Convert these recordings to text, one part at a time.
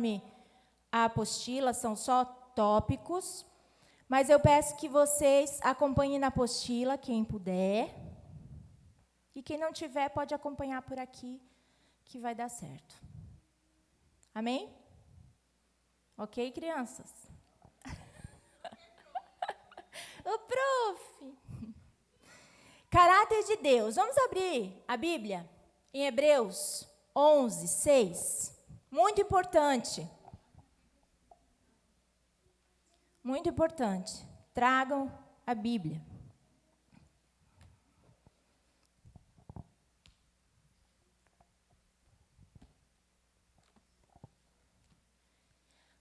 conforme a apostila, são só tópicos, mas eu peço que vocês acompanhem na apostila, quem puder, e quem não tiver pode acompanhar por aqui, que vai dar certo. Amém? Ok, crianças? O prof. Caráter de Deus. Vamos abrir a Bíblia em Hebreus 11, 6. Muito importante. Muito importante. Tragam a Bíblia.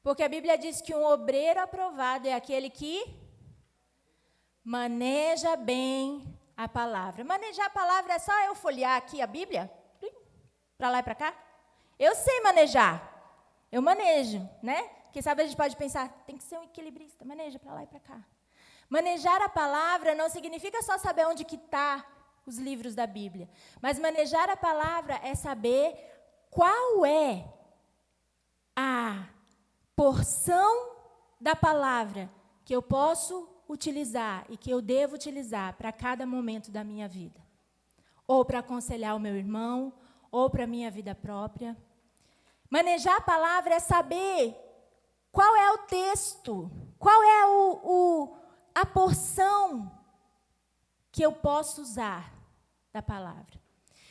Porque a Bíblia diz que um obreiro aprovado é aquele que maneja bem a palavra. Manejar a palavra é só eu folhear aqui a Bíblia? Para lá e para cá? Eu sei manejar. Eu manejo, né? Quem sabe a gente pode pensar, tem que ser um equilibrista, maneja para lá e para cá. Manejar a palavra não significa só saber onde que está os livros da Bíblia. Mas manejar a palavra é saber qual é a porção da palavra que eu posso utilizar e que eu devo utilizar para cada momento da minha vida. Ou para aconselhar o meu irmão, ou para a minha vida própria. Manejar a palavra é saber qual é o texto, qual é a porção que eu posso usar da palavra.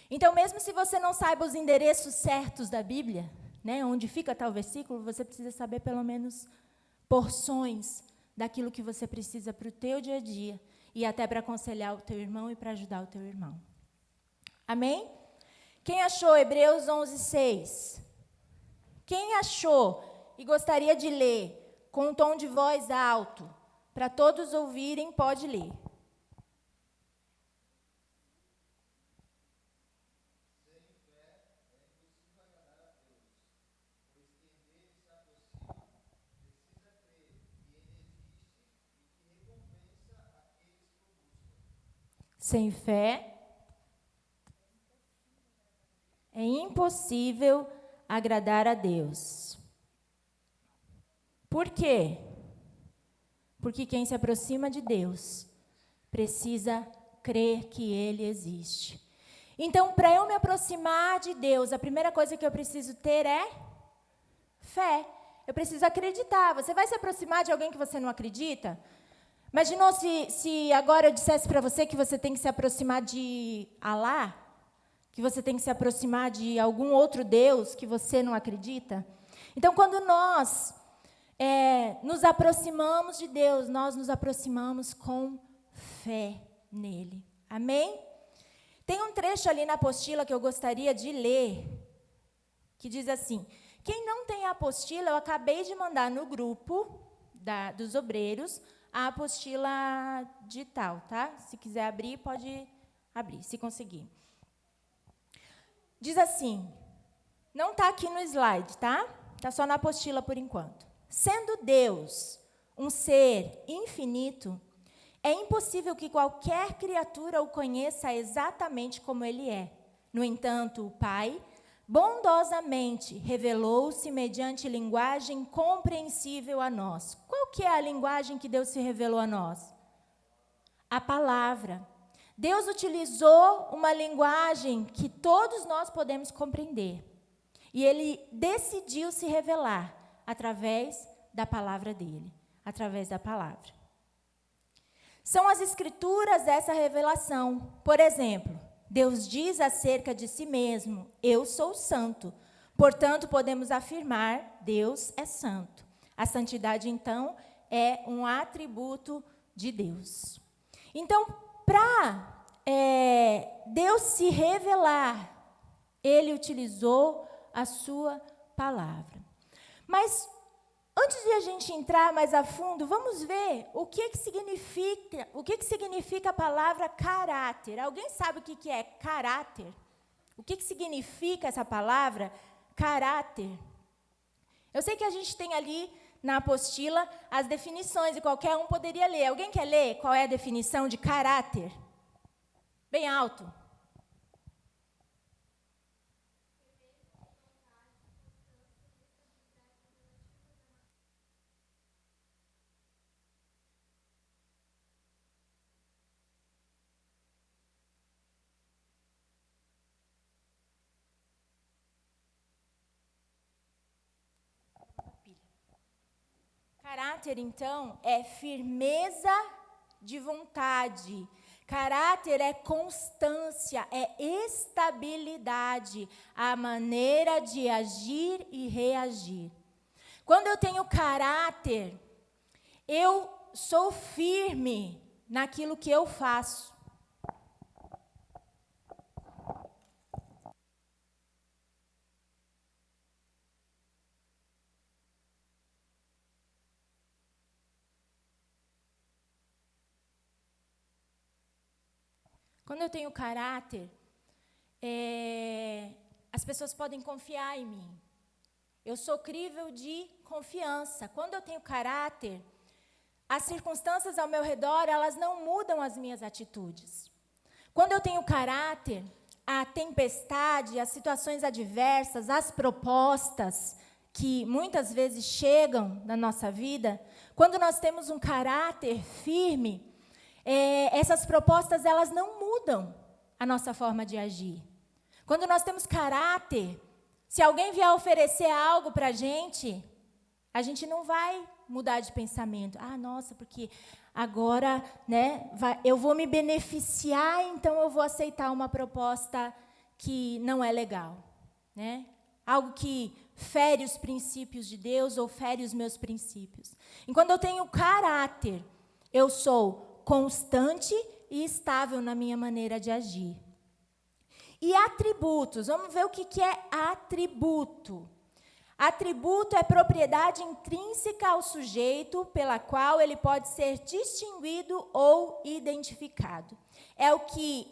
Então, mesmo se você não saiba os endereços certos da Bíblia, né, onde fica tal versículo, você precisa saber pelo menos porções daquilo que você precisa para o teu dia a dia e até para aconselhar o teu irmão e para ajudar o teu irmão. Amém? Quem achou Hebreus 11, 6? Quem achou e gostaria de ler com um tom de voz alto, para todos ouvirem, pode ler. Sem fé é impossível agradar a Deus. Por quê? Porque quem se aproxima de Deus precisa crer que Ele existe. Então, para eu me aproximar de Deus, a primeira coisa que eu preciso ter é fé. Eu preciso acreditar. Você vai se aproximar de alguém que você não acredita? Imaginou se agora eu dissesse para você que você tem que se aproximar de Alá? Que você tem que se aproximar de algum outro Deus que você não acredita? Então, quando nós nos aproximamos de Deus, nós nos aproximamos com fé nele. Amém? Tem um trecho ali na apostila que eu gostaria de ler, que diz assim: quem não tem a apostila, eu acabei de mandar no grupo dos obreiros a apostila digital, tá? Se quiser abrir, pode abrir, se conseguir. Diz assim, não está aqui no slide, tá? Está só na apostila por enquanto. Sendo Deus um ser infinito, é impossível que qualquer criatura o conheça exatamente como ele é. No entanto, o Pai bondosamente revelou-se mediante linguagem compreensível a nós. Qual que é a linguagem que Deus se revelou a nós? A palavra. Deus utilizou uma linguagem que todos nós podemos compreender. E Ele decidiu se revelar através da palavra dEle, através da palavra. São as Escrituras essa revelação. Por exemplo, Deus diz acerca de si mesmo, eu sou santo. Portanto, podemos afirmar, Deus é santo. A santidade, então, é um atributo de Deus. Então, para Deus se revelar, Ele utilizou a sua palavra. Mas, antes de a gente entrar mais a fundo, vamos ver o que significa a palavra caráter. Alguém sabe o que é caráter? O que significa essa palavra caráter? Eu sei que a gente tem ali na apostila as definições e qualquer um poderia ler. Alguém quer ler qual é a definição de caráter? Bem alto. Caráter, então, é firmeza de vontade. Caráter é constância, é estabilidade, a maneira de agir e reagir. Quando eu tenho caráter, eu sou firme naquilo que eu faço. Quando eu tenho caráter, as pessoas podem confiar em mim. Eu sou crível de confiança. Quando eu tenho caráter, as circunstâncias ao meu redor, elas não mudam as minhas atitudes. Quando eu tenho caráter, a tempestade, as situações adversas, as propostas que muitas vezes chegam na nossa vida, quando nós temos um caráter firme, essas propostas, elas não mudam a nossa forma de agir. Quando nós temos caráter, se alguém vier oferecer algo para a gente não vai mudar de pensamento. Ah, nossa, porque agora, né, eu vou me beneficiar, então eu vou aceitar uma proposta que não é legal, né? Algo que fere os princípios de Deus ou fere os meus princípios. E quando eu tenho caráter, eu sou constante e estável na minha maneira de agir. E atributos, vamos ver o que é atributo. Atributo é propriedade intrínseca ao sujeito pela qual ele pode ser distinguido ou identificado. É o que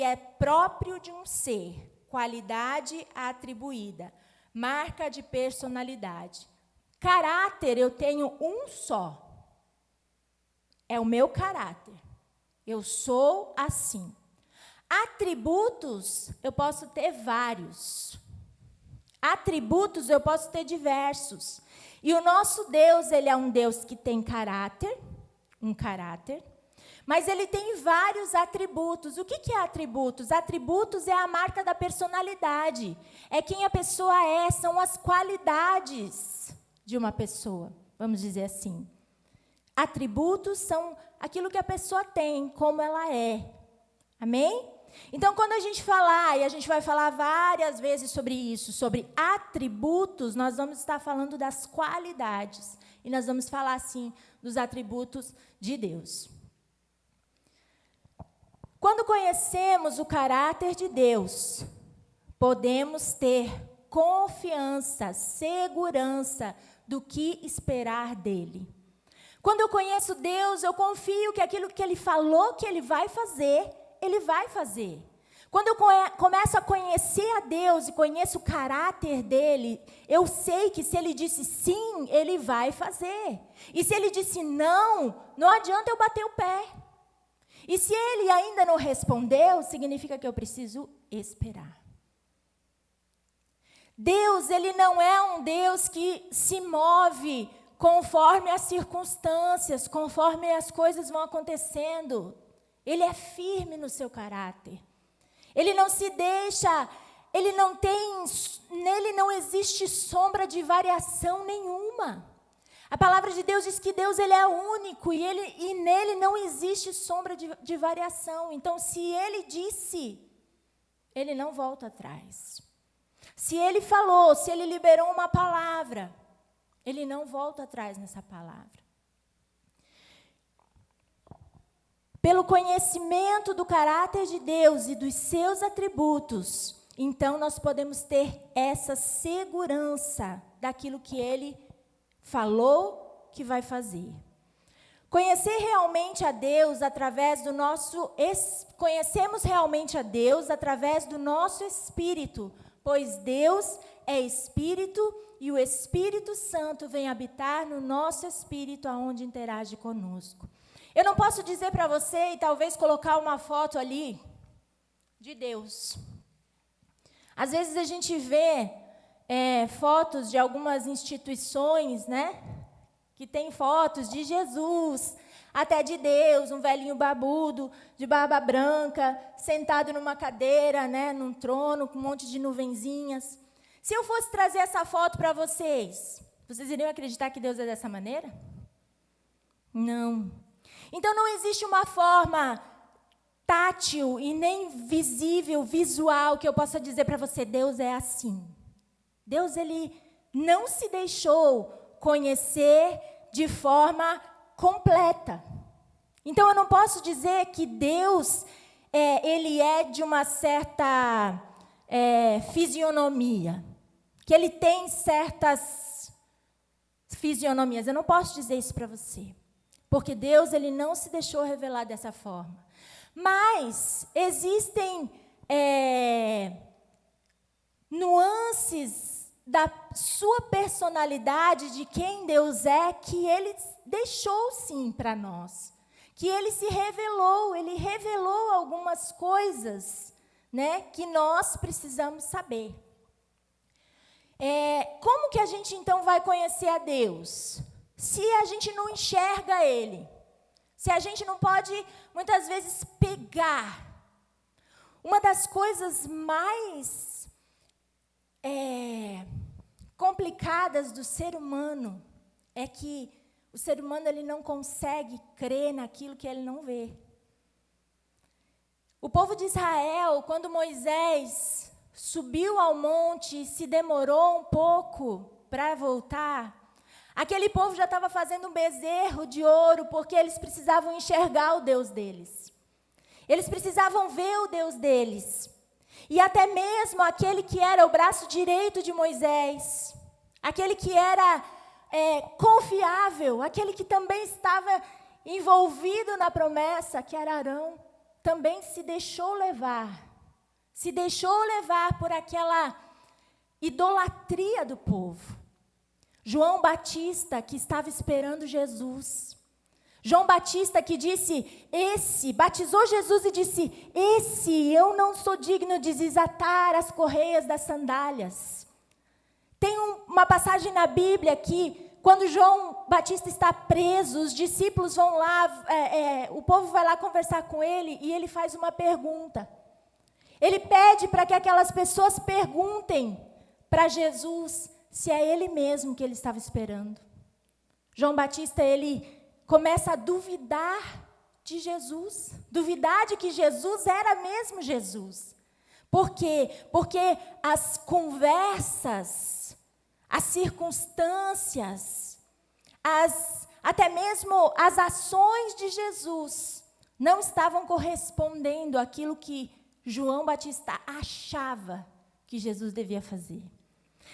é próprio de um ser, qualidade atribuída, marca de personalidade. Caráter eu tenho um só. É o meu caráter. Eu sou assim. Atributos, eu posso ter vários. Atributos, eu posso ter diversos. E o nosso Deus, ele é um Deus que tem caráter, um caráter, mas ele tem vários atributos. O que é atributos? Atributos é a marca da personalidade. É quem a pessoa é, são as qualidades de uma pessoa, vamos dizer assim. Atributos são aquilo que a pessoa tem, como ela é. Amém? Então, quando a gente falar, e a gente vai falar várias vezes sobre isso, sobre atributos, nós vamos estar falando das qualidades. E nós vamos falar, assim, dos atributos de Deus. Quando conhecemos o caráter de Deus, podemos ter confiança, segurança do que esperar dele. Quando eu conheço Deus, eu confio que aquilo que Ele falou que Ele vai fazer, Ele vai fazer. Quando eu começo a conhecer a Deus e conheço o caráter dEle, eu sei que se Ele disse sim, Ele vai fazer. E se Ele disse não, não adianta eu bater o pé. E se Ele ainda não respondeu, significa que eu preciso esperar. Deus, Ele não é um Deus que se move conforme as circunstâncias, conforme as coisas vão acontecendo. Ele é firme no seu caráter. Ele não se deixa, nele não existe sombra de variação nenhuma. A palavra de Deus diz que Deus, ele é único e nele não existe sombra de variação. Então, se ele disse, ele não volta atrás. Se ele falou, se ele liberou uma palavra, ele não volta atrás nessa palavra. Pelo conhecimento do caráter de Deus e dos seus atributos, então nós podemos ter essa segurança daquilo que Ele falou que vai fazer. Conhecer realmente a Deus conhecemos realmente a Deus através do nosso espírito, pois Deus é espírito e o Espírito Santo vem habitar no nosso espírito, aonde interage conosco. Eu não posso dizer para você e talvez colocar uma foto ali de Deus. Às vezes a gente vê fotos de algumas instituições, né? Que tem fotos de Jesus, até de Deus, um velhinho barbudo, de barba branca, sentado numa cadeira, né? Num trono, com um monte de nuvenzinhas. Se eu fosse trazer essa foto para vocês, Vocês iriam acreditar que Deus é dessa maneira? Não. Então não existe uma forma tátil e nem visível, visual, que eu possa dizer para você, Deus é assim. Deus, ele não se deixou conhecer de forma completa. Então eu não posso dizer que Deus, ele é de uma certa fisionomia, que ele tem certas fisionomias. Eu não posso dizer isso para você, porque Deus, ele não se deixou revelar dessa forma. Mas existem nuances da sua personalidade, de quem Deus é, que ele deixou sim para nós. Que ele se revelou, ele revelou algumas coisas, né, que nós precisamos saber. Como que a gente então vai conhecer a Deus? Se a gente não enxerga ele, se a gente não pode, muitas vezes, pegar. Uma das coisas mais complicadas do ser humano é que o ser humano, ele não consegue crer naquilo que ele não vê. O povo de Israel, quando Moisés subiu ao monte e se demorou um pouco para voltar, aquele povo já estava fazendo um bezerro de ouro, porque eles precisavam enxergar o Deus deles. Eles precisavam ver o Deus deles. E até mesmo aquele que era o braço direito de Moisés, aquele que era confiável, aquele que também estava envolvido na promessa, que era Arão, também se deixou levar por aquela idolatria do povo. João Batista, que estava esperando Jesus. João Batista que batizou Jesus e disse, eu não sou digno de desatar as correias das sandálias. Tem uma passagem na Bíblia que, quando João Batista está preso, os discípulos vão lá, o povo vai lá conversar com ele, e ele faz uma pergunta. Ele pede para que aquelas pessoas perguntem para Jesus se é ele mesmo que ele estava esperando. João Batista, ele começa a duvidar de Jesus, duvidar de que Jesus era mesmo Jesus. Por quê? Porque as conversas, as circunstâncias, até mesmo as ações de Jesus não estavam correspondendo àquilo que João Batista achava que Jesus devia fazer.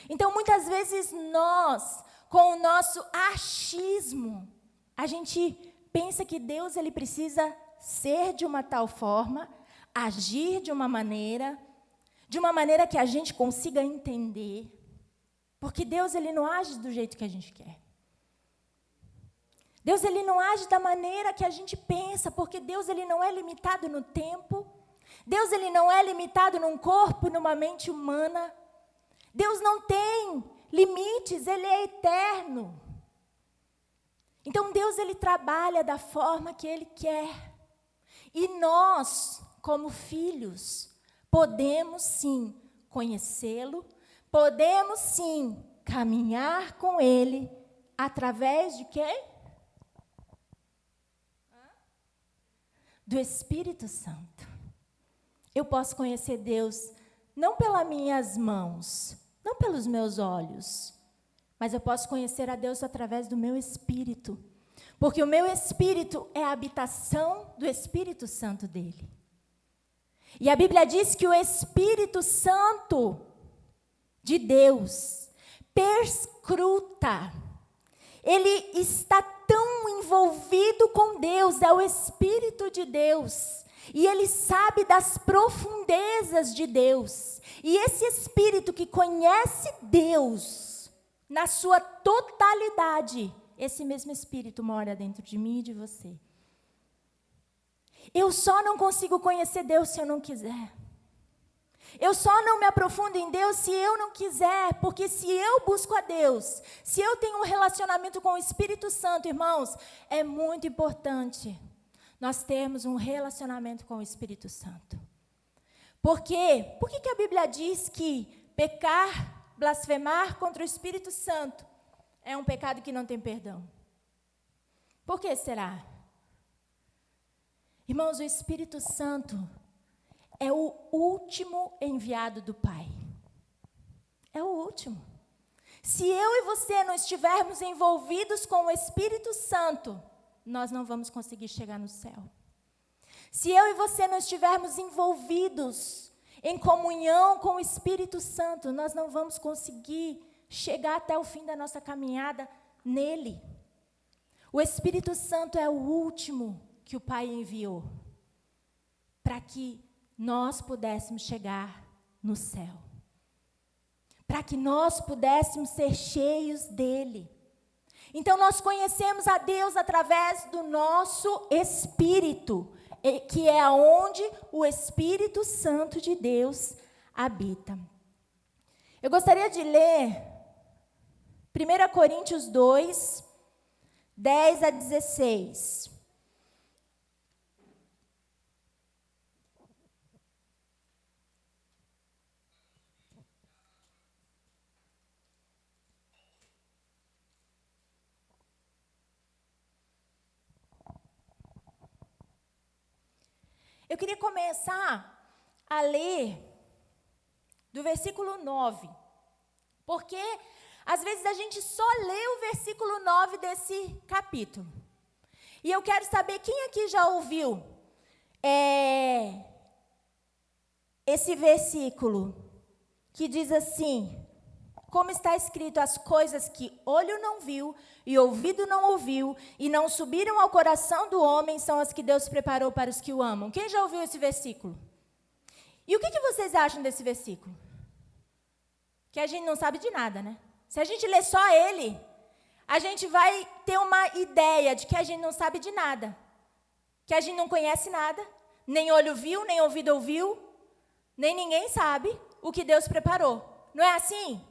Então, muitas vezes nós, com o nosso achismo, a gente pensa que Deus, ele precisa ser de uma tal forma, agir de uma maneira que a gente consiga entender. Porque Deus, ele não age do jeito que a gente quer. Deus, ele não age da maneira que a gente pensa, porque Deus, ele não é limitado no tempo. Deus, ele não é limitado num corpo, numa mente humana. Deus não tem limites, ele é eterno. Então, Deus, ele trabalha da forma que ele quer. E nós, como filhos, podemos sim conhecê-lo, podemos sim caminhar com ele, através de quem? Do Espírito Santo. Eu posso conhecer Deus não pelas minhas mãos, não pelos meus olhos, mas eu posso conhecer a Deus através do meu espírito, porque o meu espírito é a habitação do Espírito Santo dele. E a Bíblia diz que o Espírito Santo de Deus perscruta, ele está tão envolvido com Deus, é o Espírito de Deus, e ele sabe das profundezas de Deus. E esse Espírito que conhece Deus na sua totalidade, esse mesmo Espírito mora dentro de mim e de você. Eu só não consigo conhecer Deus se eu não quiser. Eu só não me aprofundo em Deus se eu não quiser, porque se eu busco a Deus, se eu tenho um relacionamento com o Espírito Santo, irmãos, é muito importante nós termos um relacionamento com o Espírito Santo. Por quê? Por que a Bíblia diz que pecar, blasfemar contra o Espírito Santo é um pecado que não tem perdão? Por que será? Irmãos, o Espírito Santo é o último enviado do Pai. É o último. Se eu e você não estivermos envolvidos com o Espírito Santo, nós não vamos conseguir chegar no céu. Se eu e você não estivermos envolvidos em comunhão com o Espírito Santo, nós não vamos conseguir chegar até o fim da nossa caminhada nele. O Espírito Santo é o último que o Pai enviou para que nós pudéssemos chegar no céu. Para que nós pudéssemos ser cheios dele. Então, nós conhecemos a Deus através do nosso Espírito, que é onde o Espírito Santo de Deus habita. Eu gostaria de ler 1 Coríntios 2, 10 a 16. Eu queria começar a ler do versículo 9, porque às vezes a gente só lê o versículo 9 desse capítulo. E eu quero saber quem aqui já ouviu esse versículo que diz assim, como está escrito, as coisas que olho não viu e ouvido não ouviu e não subiram ao coração do homem são as que Deus preparou para os que o amam. Quem já ouviu esse versículo? E o que vocês acham desse versículo? Que a gente não sabe de nada, né? Se a gente ler só ele, a gente vai ter uma ideia de que a gente não sabe de nada. Que a gente não conhece nada, nem olho viu, nem ouvido ouviu, nem ninguém sabe o que Deus preparou. Não é assim?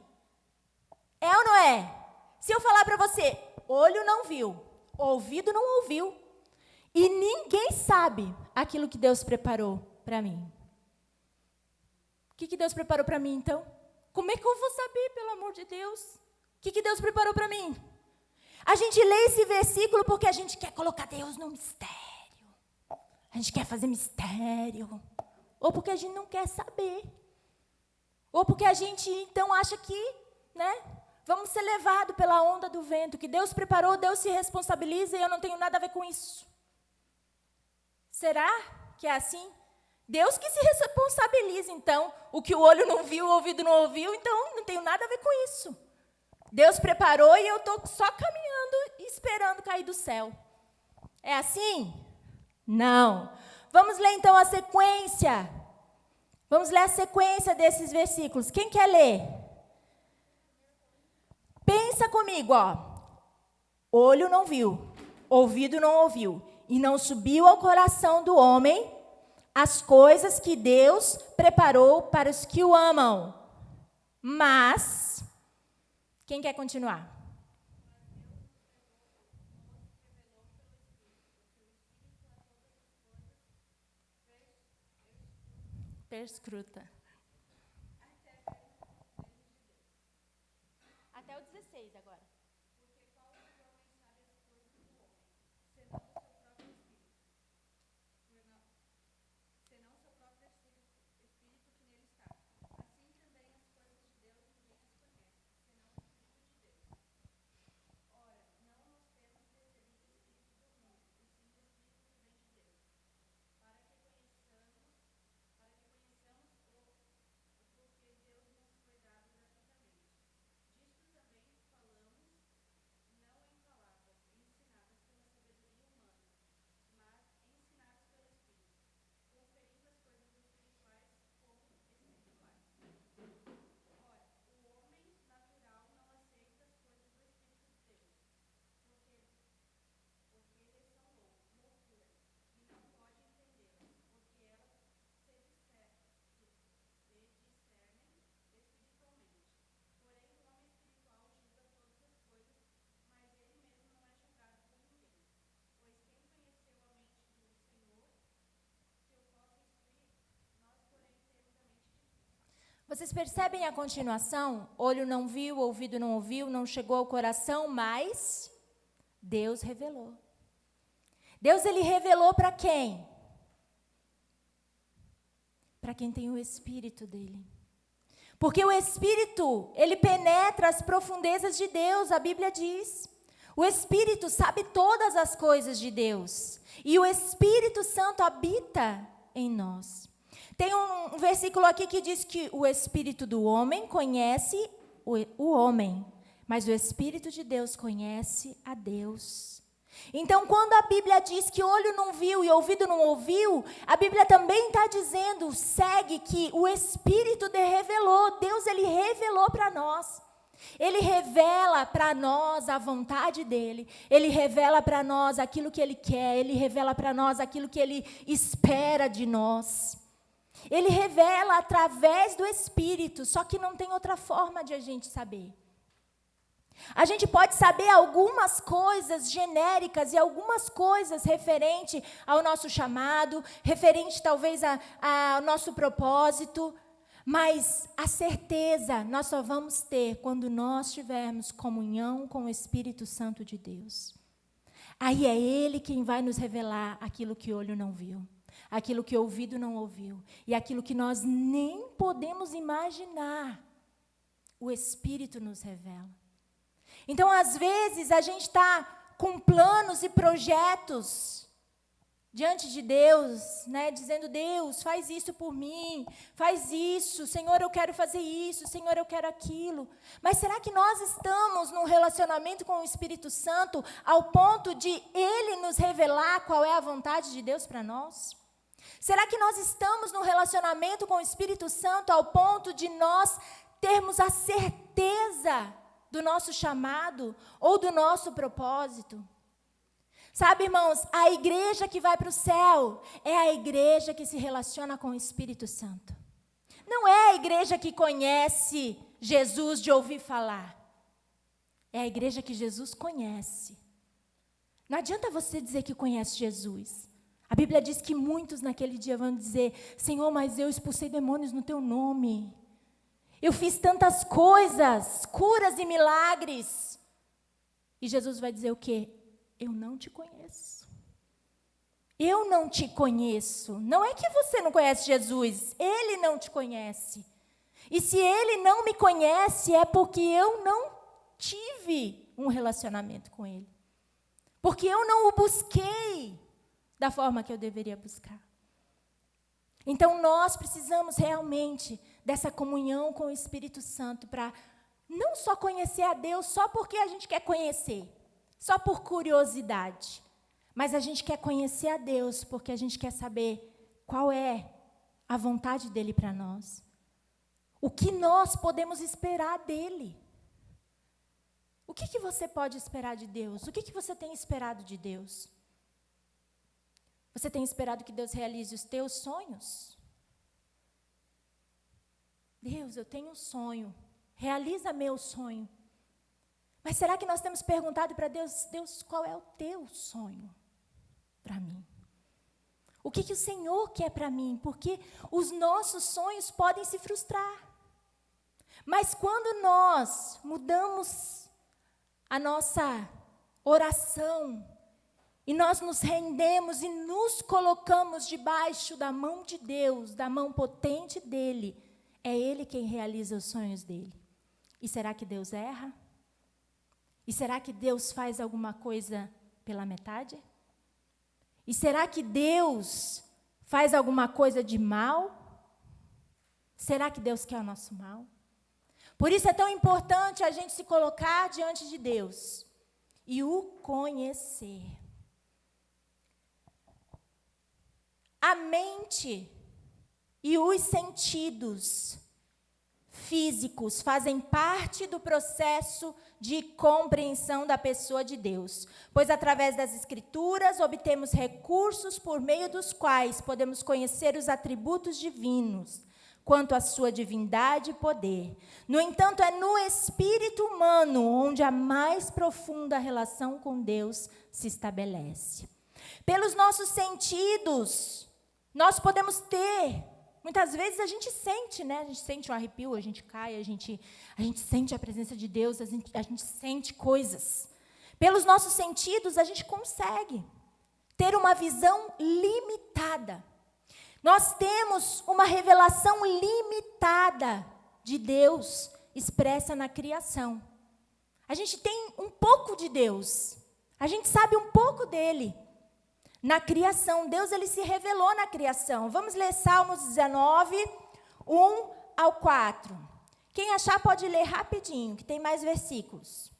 É ou não é? Se eu falar para você, olho não viu, ouvido não ouviu, e ninguém sabe aquilo que Deus preparou para mim. O que Deus preparou para mim, então? Como é que eu vou saber, pelo amor de Deus? O que Deus preparou para mim? A gente lê esse versículo porque a gente quer colocar Deus no mistério. A gente quer fazer mistério. Ou porque a gente não quer saber. Ou porque a gente, então, acha que, vamos ser levados pela onda do vento, que Deus preparou, Deus se responsabiliza e eu não tenho nada a ver com isso. Será que é assim? Deus que se responsabiliza, então, o que o olho não viu, o ouvido não ouviu, então não tenho nada a ver com isso. Deus preparou e eu estou só caminhando e esperando cair do céu. É assim? Não. Vamos ler então a sequência. Vamos ler a sequência desses versículos. Quem quer ler? Pensa comigo, ó. Olho não viu, ouvido não ouviu, e não subiu ao coração do homem as coisas que Deus preparou para os que o amam. Mas, quem quer continuar? Perscruta. Até o 16 agora. Vocês percebem a continuação? Olho não viu, ouvido não ouviu, não chegou ao coração, mas Deus revelou. Deus, ele revelou para quem? Para quem tem o Espírito dele. Porque o Espírito, ele penetra as profundezas de Deus, a Bíblia diz. O Espírito sabe todas as coisas de Deus. E o Espírito Santo habita em nós. Tem um versículo aqui que diz que o Espírito do homem conhece o homem, mas o Espírito de Deus conhece a Deus. Então, quando a Bíblia diz que olho não viu e ouvido não ouviu, a Bíblia também está dizendo, segue que o Espírito revelou, Deus ele revelou para nós. Ele revela para nós a vontade dele, ele revela para nós aquilo que ele quer, ele revela para nós aquilo que ele espera de nós. Ele revela através do Espírito, só que não tem outra forma de a gente saber. A gente pode saber algumas coisas genéricas e algumas coisas referente ao nosso chamado, referente talvez ao nosso propósito, mas a certeza nós só vamos ter quando nós tivermos comunhão com o Espírito Santo de Deus. Aí é Ele quem vai nos revelar aquilo que olho não viu, aquilo que ouvido não ouviu, e aquilo que nós nem podemos imaginar, o Espírito nos revela. Então, às vezes, a gente está com planos e projetos diante de Deus, né, dizendo, Deus, faz isso por mim, faz isso, Senhor, eu quero fazer isso, Senhor, eu quero aquilo. Mas será que nós estamos num relacionamento com o Espírito Santo ao ponto de Ele nos revelar qual é a vontade de Deus para nós? Será que nós estamos num relacionamento com o Espírito Santo ao ponto de nós termos a certeza do nosso chamado ou do nosso propósito? Sabe, irmãos, a igreja que vai para o céu é a igreja que se relaciona com o Espírito Santo. Não é a igreja que conhece Jesus de ouvir falar. É a igreja que Jesus conhece. Não adianta você dizer que conhece Jesus. A Bíblia diz que muitos naquele dia vão dizer, Senhor, mas eu expulsei demônios no teu nome. Eu fiz tantas coisas, curas e milagres. E Jesus vai dizer o quê? Eu não te conheço. Eu não te conheço. Não é que você não conhece Jesus, Ele não te conhece. E se Ele não me conhece, é porque eu não tive um relacionamento com Ele. Porque eu não o busquei da forma que eu deveria buscar. Então, nós precisamos realmente dessa comunhão com o Espírito Santo para não só conhecer a Deus só porque a gente quer conhecer, só por curiosidade, mas a gente quer conhecer a Deus porque a gente quer saber qual é a vontade dEle para nós. O que nós podemos esperar dEle. O que você pode esperar de Deus? O que você tem esperado de Deus? Você tem esperado que Deus realize os teus sonhos? Deus, eu tenho um sonho. Realiza meu sonho. Mas será que nós temos perguntado para Deus, Deus, qual é o teu sonho para mim? O que o Senhor quer para mim? Porque os nossos sonhos podem se frustrar. Mas quando nós mudamos a nossa oração, e nós nos rendemos e nos colocamos debaixo da mão de Deus, da mão potente dEle, é Ele quem realiza os sonhos dEle. E será que Deus erra? E será que Deus faz alguma coisa pela metade? E será que Deus faz alguma coisa de mal? Será que Deus quer o nosso mal? Por isso é tão importante a gente se colocar diante de Deus e o conhecer. A mente e os sentidos físicos fazem parte do processo de compreensão da pessoa de Deus, pois através das Escrituras obtemos recursos por meio dos quais podemos conhecer os atributos divinos, quanto à sua divindade e poder. No entanto, é no espírito humano onde a mais profunda relação com Deus se estabelece. Pelos nossos sentidos, nós podemos ter Muitas vezes a gente sente, né? A gente sente um arrepio, a gente cai, a gente sente a presença de Deus, a gente sente coisas. Pelos nossos sentidos, a gente consegue ter uma visão limitada. Nós temos uma revelação limitada de Deus expressa na criação. A gente tem um pouco de Deus. A gente sabe um pouco dele. Na criação, Deus ele se revelou na criação. Vamos ler Salmos 19, 1 ao 4. Quem achar pode ler rapidinho, que tem mais versículos.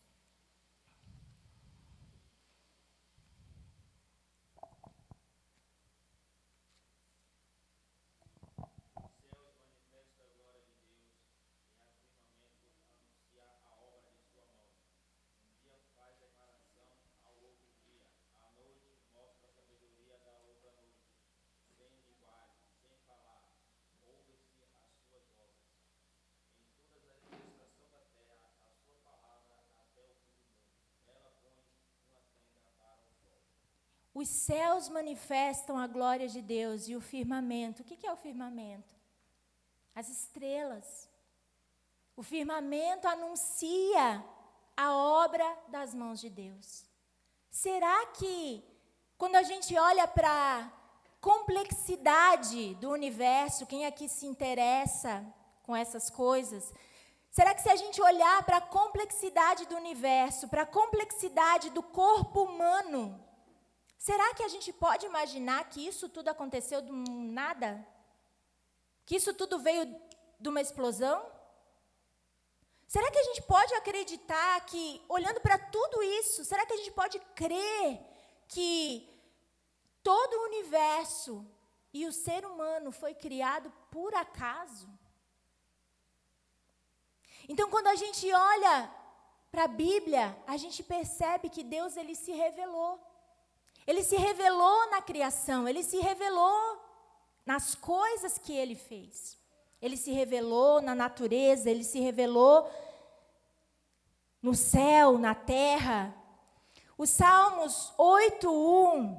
Os céus manifestam a glória de Deus e o firmamento. O que é o firmamento? As estrelas. O firmamento anuncia a obra das mãos de Deus. Será que, quando a gente olha para a complexidade do universo, quem aqui se interessa com essas coisas, será que se a gente olhar para a complexidade do universo, para a complexidade do corpo humano, será que a gente pode imaginar que isso tudo aconteceu do nada? Que isso tudo veio de uma explosão? Será que a gente pode acreditar que, olhando para tudo isso, será que a gente pode crer que todo o universo e o ser humano foi criado por acaso? Então, quando a gente olha para a Bíblia, a gente percebe que Deus ele se revelou. Ele se revelou na criação, ele se revelou nas coisas que ele fez. Ele se revelou na natureza, ele se revelou no céu, na terra. Os Salmos 8:1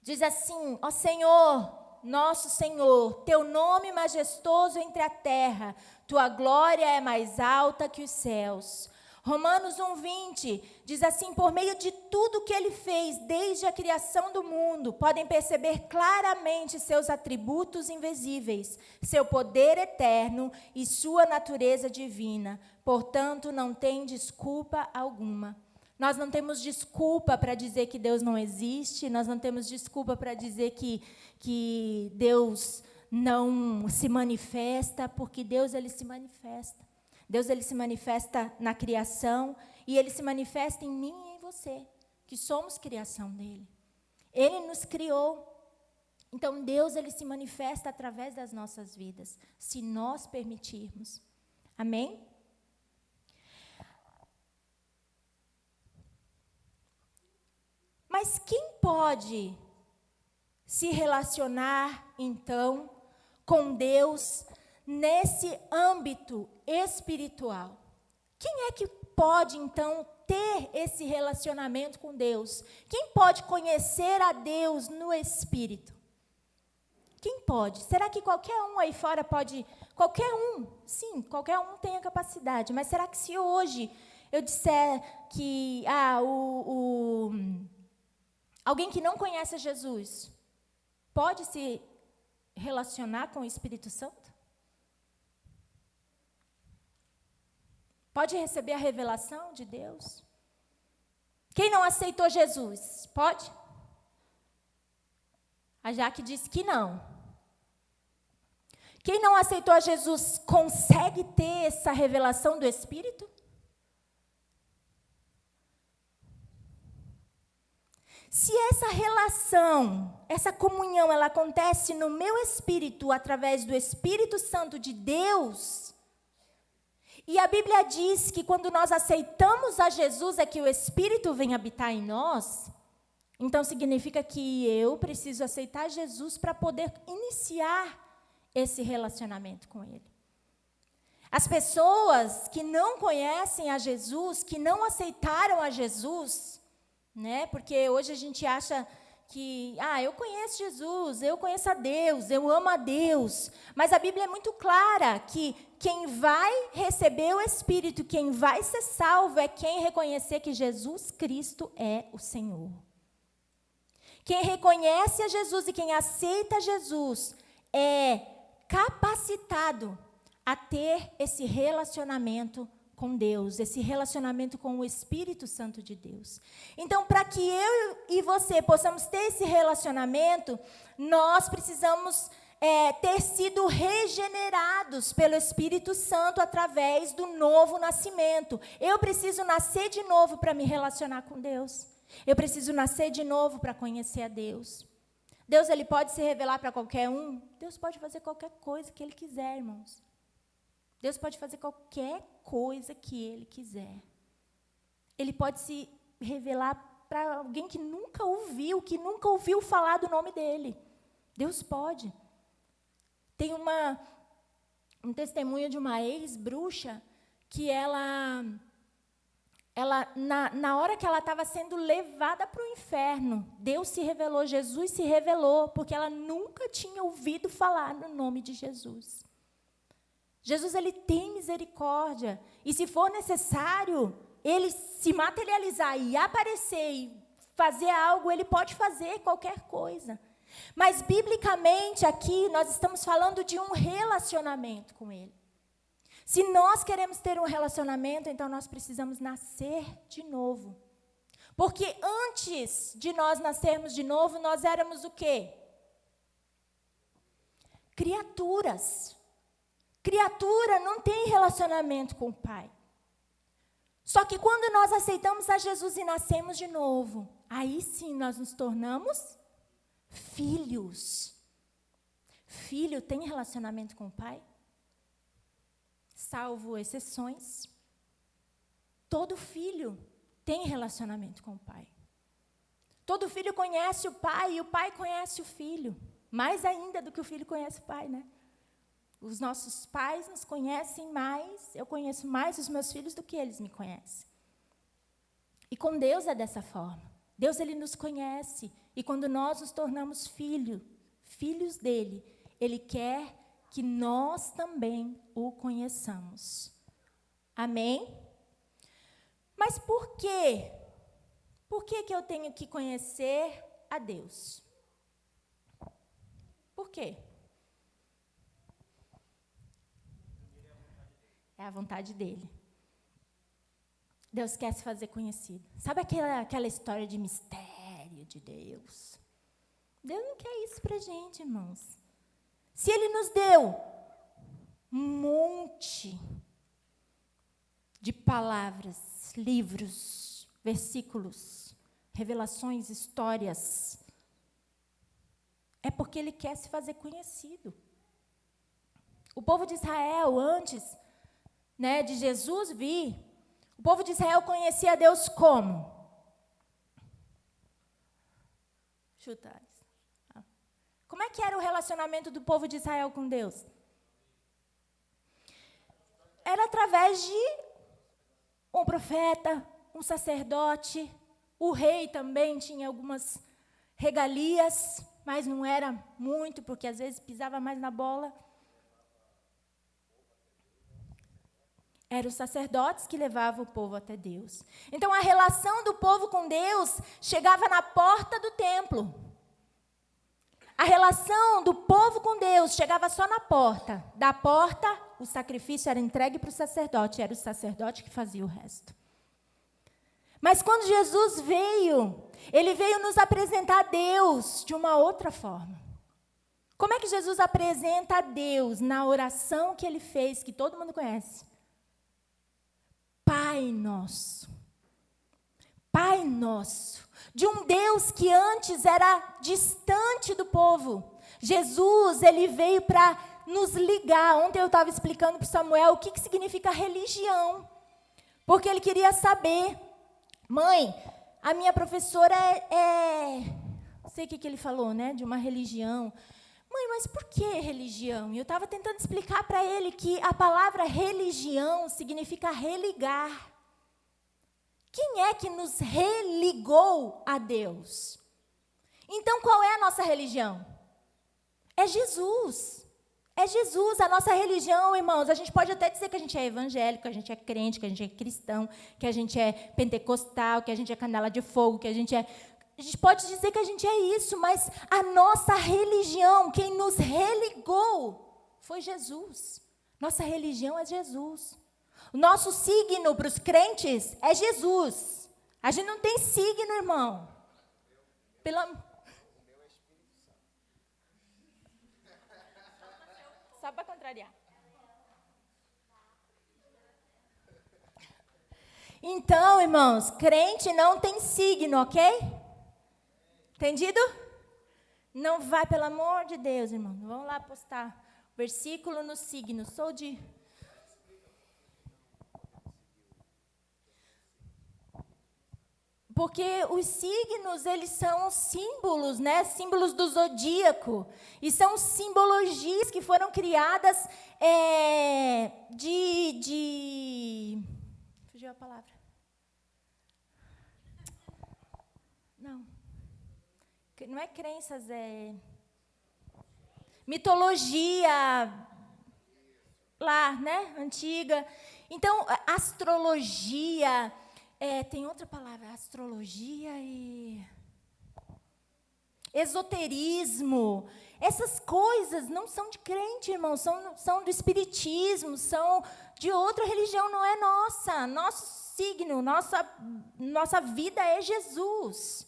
diz assim: ó Senhor, nosso Senhor, teu nome majestoso entre a terra, tua glória é mais alta que os céus. Romanos 1:20 diz assim: por meio de tudo que ele fez desde a criação do mundo, podem perceber claramente seus atributos invisíveis, seu poder eterno e sua natureza divina. Portanto, não tem desculpa alguma. Nós não temos desculpa para dizer que Deus não existe, nós não temos desculpa para dizer que Deus não se manifesta, porque Deus ele se manifesta. Deus ele se manifesta na criação e ele se manifesta em mim e em você, que somos criação dele. Ele nos criou. Então Deus ele se manifesta através das nossas vidas, se nós permitirmos. Amém? Mas quem pode se relacionar então com Deus nesse âmbito espiritual? Quem é que pode, então, ter esse relacionamento com Deus? Quem pode conhecer a Deus no Espírito? Quem pode? Será que qualquer um aí fora pode? Qualquer um, sim, qualquer um tem a capacidade. Mas será que se hoje eu disser que alguém que não conhece Jesus pode se relacionar com o Espírito Santo? Pode receber a revelação de Deus? Quem não aceitou Jesus, pode? A Jaque disse que não. Quem não aceitou a Jesus consegue ter essa revelação do Espírito? Se essa relação, essa comunhão, ela acontece no meu espírito, através do Espírito Santo de Deus, e a Bíblia diz que quando nós aceitamos a Jesus é que o Espírito vem habitar em nós, então significa que eu preciso aceitar Jesus para poder iniciar esse relacionamento com Ele. As pessoas que não conhecem a Jesus, que não aceitaram a Jesus, né? Porque hoje a gente acha eu conheço Jesus, eu conheço a Deus, eu amo a Deus. Mas a Bíblia é muito clara que quem vai receber o Espírito, quem vai ser salvo, é quem reconhecer que Jesus Cristo é o Senhor. Quem reconhece a Jesus e quem aceita Jesus é capacitado a ter esse relacionamento com Deus, esse relacionamento com o Espírito Santo de Deus. Então, para que eu e você possamos ter esse relacionamento, nós precisamos ter sido regenerados pelo Espírito Santo através do novo nascimento. Eu preciso nascer de novo para me relacionar com Deus. Eu preciso nascer de novo para conhecer a Deus. Deus, ele pode se revelar para qualquer um? Deus pode fazer qualquer coisa que ele quiser, irmãos. Deus pode fazer qualquer coisa que ele quiser. Ele pode se revelar para alguém que nunca ouviu falar do nome dele. Deus pode. Tem um testemunho de uma ex-bruxa que ela na hora que ela estava sendo levada para o inferno, Deus se revelou, Jesus se revelou, porque ela nunca tinha ouvido falar no nome de Jesus. Jesus, ele tem misericórdia, e se for necessário, ele se materializar e aparecer e fazer algo, ele pode fazer qualquer coisa. Mas, biblicamente, aqui, nós estamos falando de um relacionamento com ele. Se nós queremos ter um relacionamento, então nós precisamos nascer de novo. Porque antes de nós nascermos de novo, nós éramos o quê? Criaturas. Criatura não tem relacionamento com o Pai. Só que quando nós aceitamos a Jesus e nascemos de novo, aí sim nós nos tornamos filhos. Filho tem relacionamento com o Pai? Salvo exceções. Todo filho tem relacionamento com o Pai. Todo filho conhece o Pai e o Pai conhece o filho. Mais ainda do que o filho conhece o Pai, né? Os nossos pais nos conhecem mais, eu conheço mais os meus filhos do que eles me conhecem. E com Deus é dessa forma. Deus, ele nos conhece. E quando nós nos tornamos filhos dele, ele quer que nós também o conheçamos. Amém? Mas por quê? Por que eu tenho que conhecer a Deus? Por quê? É a vontade dele. Deus quer se fazer conhecido. Sabe aquela história de mistério de Deus? Deus não quer isso para a gente, irmãos. Se ele nos deu um monte de palavras, livros, versículos, revelações, histórias, é porque ele quer se fazer conhecido. O povo de Israel, antes de Jesus vir, o povo de Israel conhecia a Deus como? Chuta. Como é que era o relacionamento do povo de Israel com Deus? Era através de um profeta, um sacerdote, o rei também tinha algumas regalias, mas não era muito, porque às vezes pisava mais na bola. Eram os sacerdotes que levavam o povo até Deus. Então, a relação do povo com Deus chegava na porta do templo. A relação do povo com Deus chegava só na porta. Da porta, o sacrifício era entregue para o sacerdote. Era o sacerdote que fazia o resto. Mas quando Jesus veio, ele veio nos apresentar a Deus de uma outra forma. Como é que Jesus apresenta a Deus na oração que ele fez, que todo mundo conhece? Pai nosso, de um Deus que antes era distante do povo. Jesus, ele veio para nos ligar. Ontem eu estava explicando para o Samuel o que significa religião, porque ele queria saber. Mãe, a minha professora não sei o que ele falou, de uma religião. Mãe, mas por que religião? E eu estava tentando explicar para ele que a palavra religião significa religar. Quem é que nos religou a Deus? Então, qual é a nossa religião? É Jesus. É Jesus, a nossa religião, irmãos. A gente pode até dizer que a gente é evangélico, que a gente é crente, que a gente é cristão, que a gente é pentecostal, que a gente é canela de fogo, que a gente é... A gente pode dizer que a gente é isso, mas a nossa religião, quem nos religou, foi Jesus. Nossa religião é Jesus. O nosso signo para os crentes é Jesus. A gente não tem signo, irmão. Só para contrariar. Então, irmãos, crente não tem signo, ok? Entendido? Não vai, pelo amor de Deus, irmão. Vamos lá postar versículo no signo. Porque os signos, eles são símbolos, né? Símbolos do zodíaco. E são simbologias que foram criadas fugiu a palavra. Não é crenças, é mitologia lá, né? Antiga. Então, astrologia... tem outra palavra, astrologia e esoterismo. Essas coisas não são de crente, irmão, são do espiritismo, são de outra religião, não é nossa. Nosso signo, nossa vida é Jesus.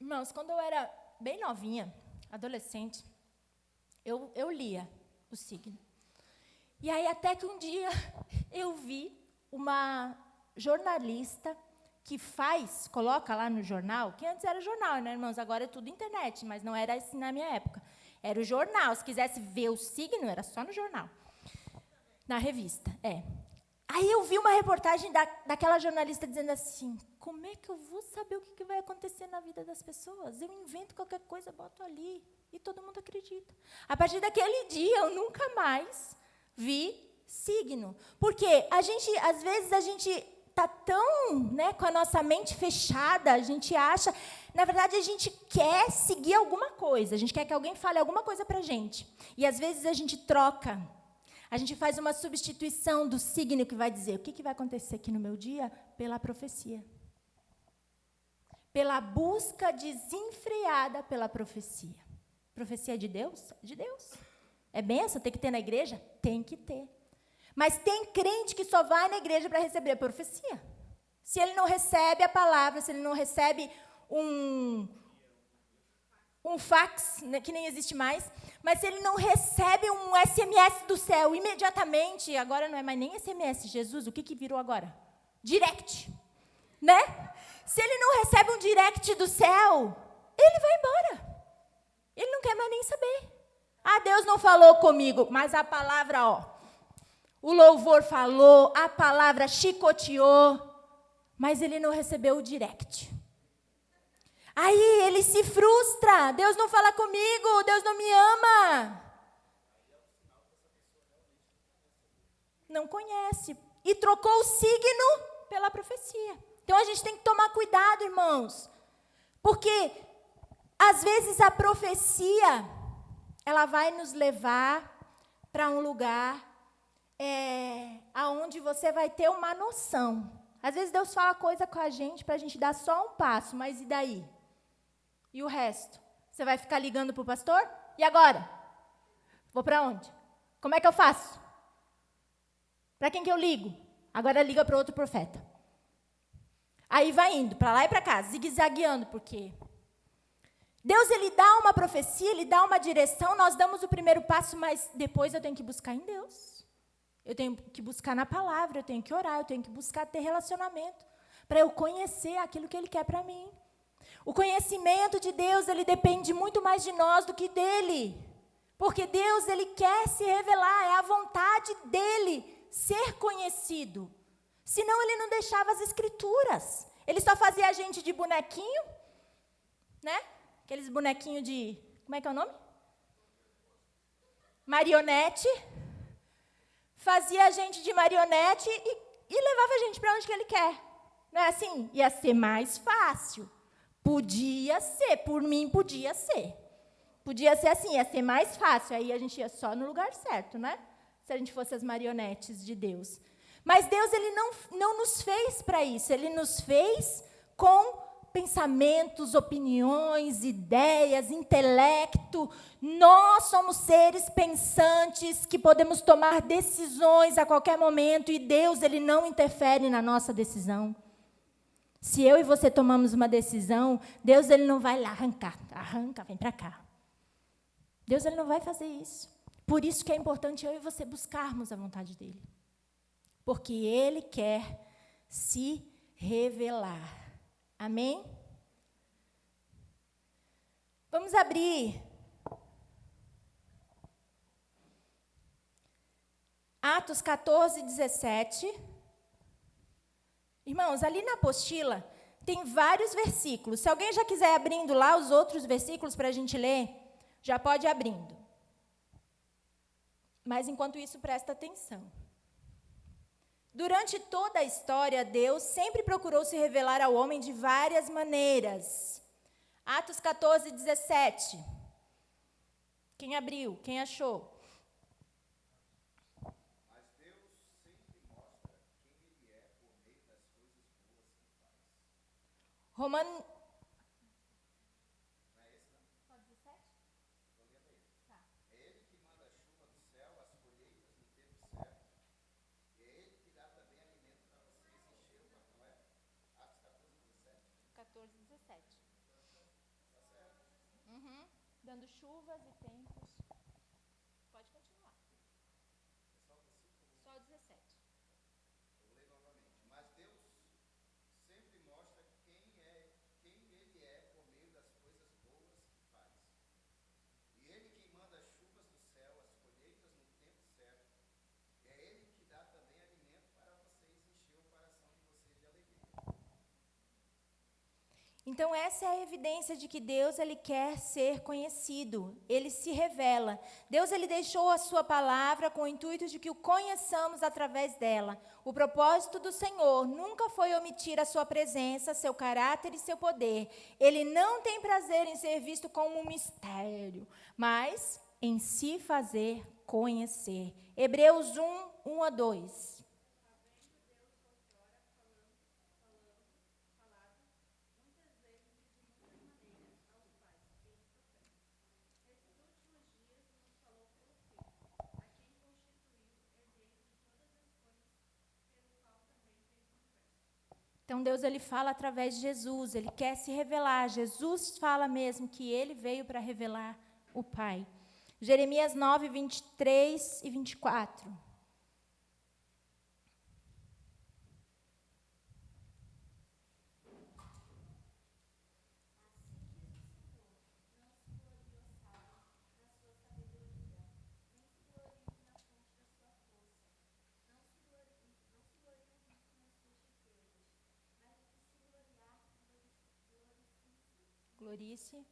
Irmãos, quando eu era bem novinha, adolescente, eu lia o signo. E aí, até que um dia, eu vi uma jornalista que coloca lá no jornal, que antes era jornal, né, irmãos? Agora é tudo internet, mas não era assim na minha época. Era o jornal. Se quisesse ver o signo, era só no jornal. Na revista, Aí eu vi uma reportagem daquela jornalista dizendo assim, como é que eu vou saber o que vai acontecer na vida das pessoas? Eu invento qualquer coisa, boto ali, e todo mundo acredita. A partir daquele dia, eu nunca mais vi signo. Porque às vezes a gente está tão, né, com a nossa mente fechada, a gente acha... Na verdade, a gente quer seguir alguma coisa, a gente quer que alguém fale alguma coisa para a gente. E, às vezes, a gente troca. A gente faz uma substituição do signo que vai dizer o que vai acontecer aqui no meu dia pela profecia. Pela busca desenfreada pela profecia. Profecia é de Deus? De Deus. É benção? Tem que ter na igreja? Tem que ter. Mas tem crente que só vai na igreja para receber a profecia. Se ele não recebe a palavra, se ele não recebe um fax, né, que nem existe mais, mas se ele não recebe um SMS do céu imediatamente, agora não é mais nem SMS, Jesus, o que virou agora? Direct, né? Se ele não recebe um direct do céu, ele vai embora. Ele não quer mais nem saber. Ah, Deus não falou comigo, mas a palavra, o louvor falou, a palavra chicoteou, mas ele não recebeu o direct. Aí ele se frustra. Deus não fala comigo, Deus não me ama. Não conhece. E trocou o signo pela profecia. Então a gente tem que tomar cuidado, irmãos. Porque, às vezes, a profecia, ela vai nos levar para um lugar aonde você vai ter uma noção. Às vezes Deus fala coisa com a gente para a gente dar só um passo, mas e daí? E o resto? Você vai ficar ligando para o pastor? E agora? Vou para onde? Como é que eu faço? Para quem que eu ligo? Agora liga para outro profeta. Aí vai indo para lá e para cá, zigue-zagueando, porque Deus, ele dá uma profecia, ele dá uma direção, nós damos o primeiro passo, mas depois eu tenho que buscar em Deus. Eu tenho que buscar na palavra, eu tenho que orar, eu tenho que buscar ter relacionamento, para eu conhecer aquilo que ele quer para mim. O conhecimento de Deus, ele depende muito mais de nós do que dele. Porque Deus, ele quer se revelar, é a vontade dele ser conhecido. Senão ele não deixava as escrituras. Ele só fazia a gente de bonequinho, né? Aqueles bonequinhos de... Como é que é o nome? Marionete. Fazia a gente de marionete e levava a gente para onde que ele quer. Não é assim? Ia ser mais fácil. Podia ser, por mim podia ser. Podia ser assim, ia ser mais fácil. Aí a gente ia só no lugar certo, né? Se a gente fosse as marionetes de Deus. Mas Deus, ele não nos fez para isso. Ele nos fez com pensamentos, opiniões, ideias, intelecto. Nós somos seres pensantes que podemos tomar decisões a qualquer momento e Deus, ele não interfere na nossa decisão. Se eu e você tomamos uma decisão, Deus, ele não vai lá arranca, vem para cá. Deus, ele não vai fazer isso. Por isso que é importante eu e você buscarmos a vontade dele. Porque ele quer se revelar. Amém? Vamos abrir Atos 14, 17. Irmãos, ali na apostila tem vários versículos. Se alguém já quiser abrindo lá os outros versículos para a gente ler, já pode ir abrindo. Mas, enquanto isso, presta atenção. Durante toda a história, Deus sempre procurou se revelar ao homem de várias maneiras. Atos 14, 17. Quem abriu? Quem achou? Mas Deus sempre mostra quem Ele é por meio das coisas boas que faz. Romano... Não é esse, não? Só 17? Estou lendo aí. Tá. É Ele que manda a chuva do céu, as colheitas no tempo certo. E é Ele que dá também alimento para vocês encher o não é? Atos 14, 17. 14, 17. Está certo? Dando chuvas e tempos. Pode continuar. É só o versículo. Só 17. Eu vou ler novamente. Mas Deus sempre mostra quem Ele é por meio das coisas boas que faz. E Ele quem manda as chuvas do céu, as colheitas no tempo certo. E é Ele que dá também alimento para vocês encher o coração de vocês de alegria. Então, essa é a evidência de que Deus, ele quer ser conhecido. Ele se revela. Deus, ele deixou a sua palavra com o intuito de que o conheçamos através dela. O propósito do Senhor nunca foi omitir a sua presença, seu caráter e seu poder. Ele não tem prazer em ser visto como um mistério, mas em se fazer conhecer. Hebreus 1, 1 a 2. Então, Deus, ele fala através de Jesus, ele quer se revelar. Jesus fala mesmo que ele veio para revelar o Pai. Jeremias 9, 23 e 24. Glorice.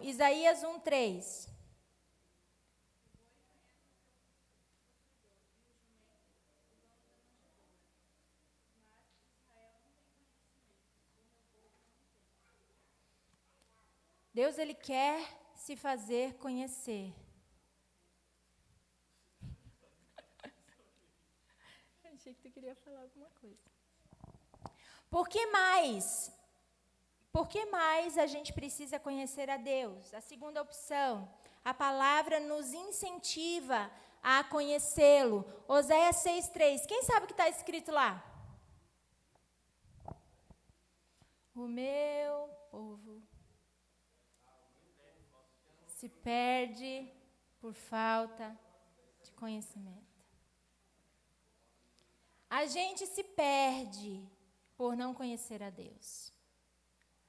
Isaías 1, 3. Deus, ele quer se fazer conhecer. Achei que tu queria falar alguma coisa. Por que mais a gente precisa conhecer a Deus? A segunda opção, a palavra nos incentiva a conhecê-lo. Oséias 6,3. Quem sabe o que está escrito lá? O meu povo se perde por falta de conhecimento. a gente se perde por não conhecer a Deus.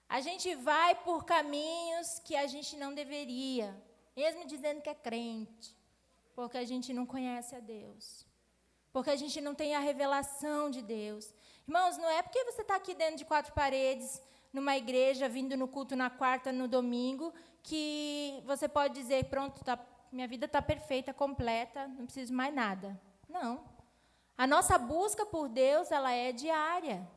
A gente vai por caminhos que a gente não deveria, mesmo dizendo que é crente, porque a gente não conhece a Deus. Porque a gente não tem a revelação de Deus. Irmãos, não é porque você está aqui dentro de 4 paredes, numa igreja, vindo no culto na quarta, no domingo, que você pode dizer, pronto, minha vida está perfeita, completa, não preciso mais nada. Não. A nossa busca por Deus, ela é diária.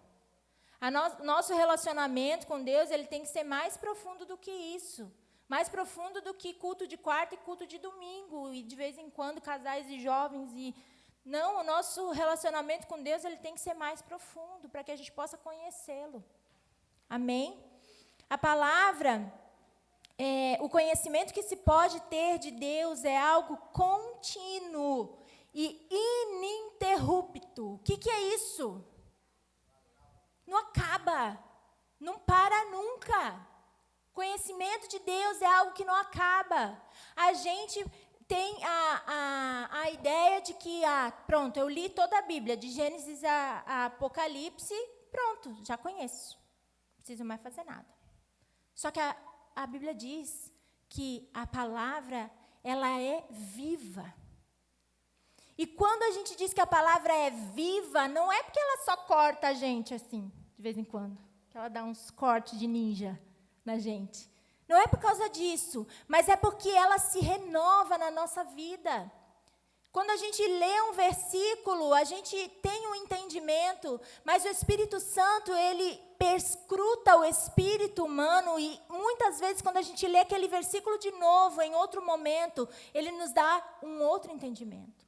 Nosso relacionamento com Deus, ele tem que ser mais profundo do que isso. Mais profundo do que culto de quarta e culto de domingo. E, de vez em quando, casais e jovens. Não, o nosso relacionamento com Deus, ele tem que ser mais profundo, para que a gente possa conhecê-lo. Amém? A palavra, o conhecimento que se pode ter de Deus é algo contínuo e ininterrupto. O que é isso? Não acaba, não para nunca. Conhecimento de Deus é algo que não acaba. A gente tem a ideia de que, pronto, eu li toda a Bíblia, de Gênesis a Apocalipse, pronto, já conheço. Não preciso mais fazer nada. Só que a Bíblia diz que a palavra, ela é viva. E quando a gente diz que a palavra é viva, não é porque ela só corta a gente assim, de vez em quando. Que ela dá uns cortes de ninja na gente. Não é por causa disso, mas é porque ela se renova na nossa vida. Quando a gente lê um versículo, a gente tem um entendimento, mas o Espírito Santo, ele perscruta o espírito humano e muitas vezes quando a gente lê aquele versículo de novo, em outro momento, ele nos dá um outro entendimento.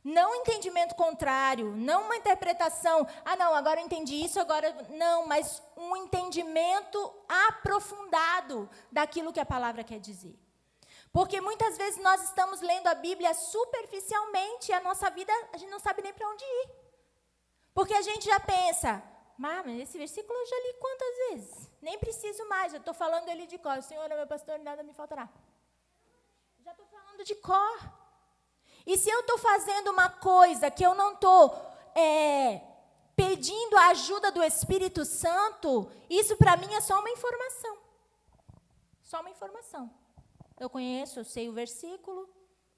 Não um entendimento contrário, não uma interpretação, não, agora eu entendi isso, agora não, mas um entendimento aprofundado daquilo que a palavra quer dizer. Porque muitas vezes nós estamos lendo a Bíblia superficialmente e a nossa vida, a gente não sabe nem para onde ir. Porque a gente já pensa, mas esse versículo eu já li quantas vezes? Nem preciso mais, eu estou falando ele de cor. O Senhor é meu pastor, nada me faltará. Já estou falando de cor. E se eu estou fazendo uma coisa que eu não estou pedindo a ajuda do Espírito Santo, isso para mim é só uma informação. Só uma informação. Eu conheço, eu sei o versículo,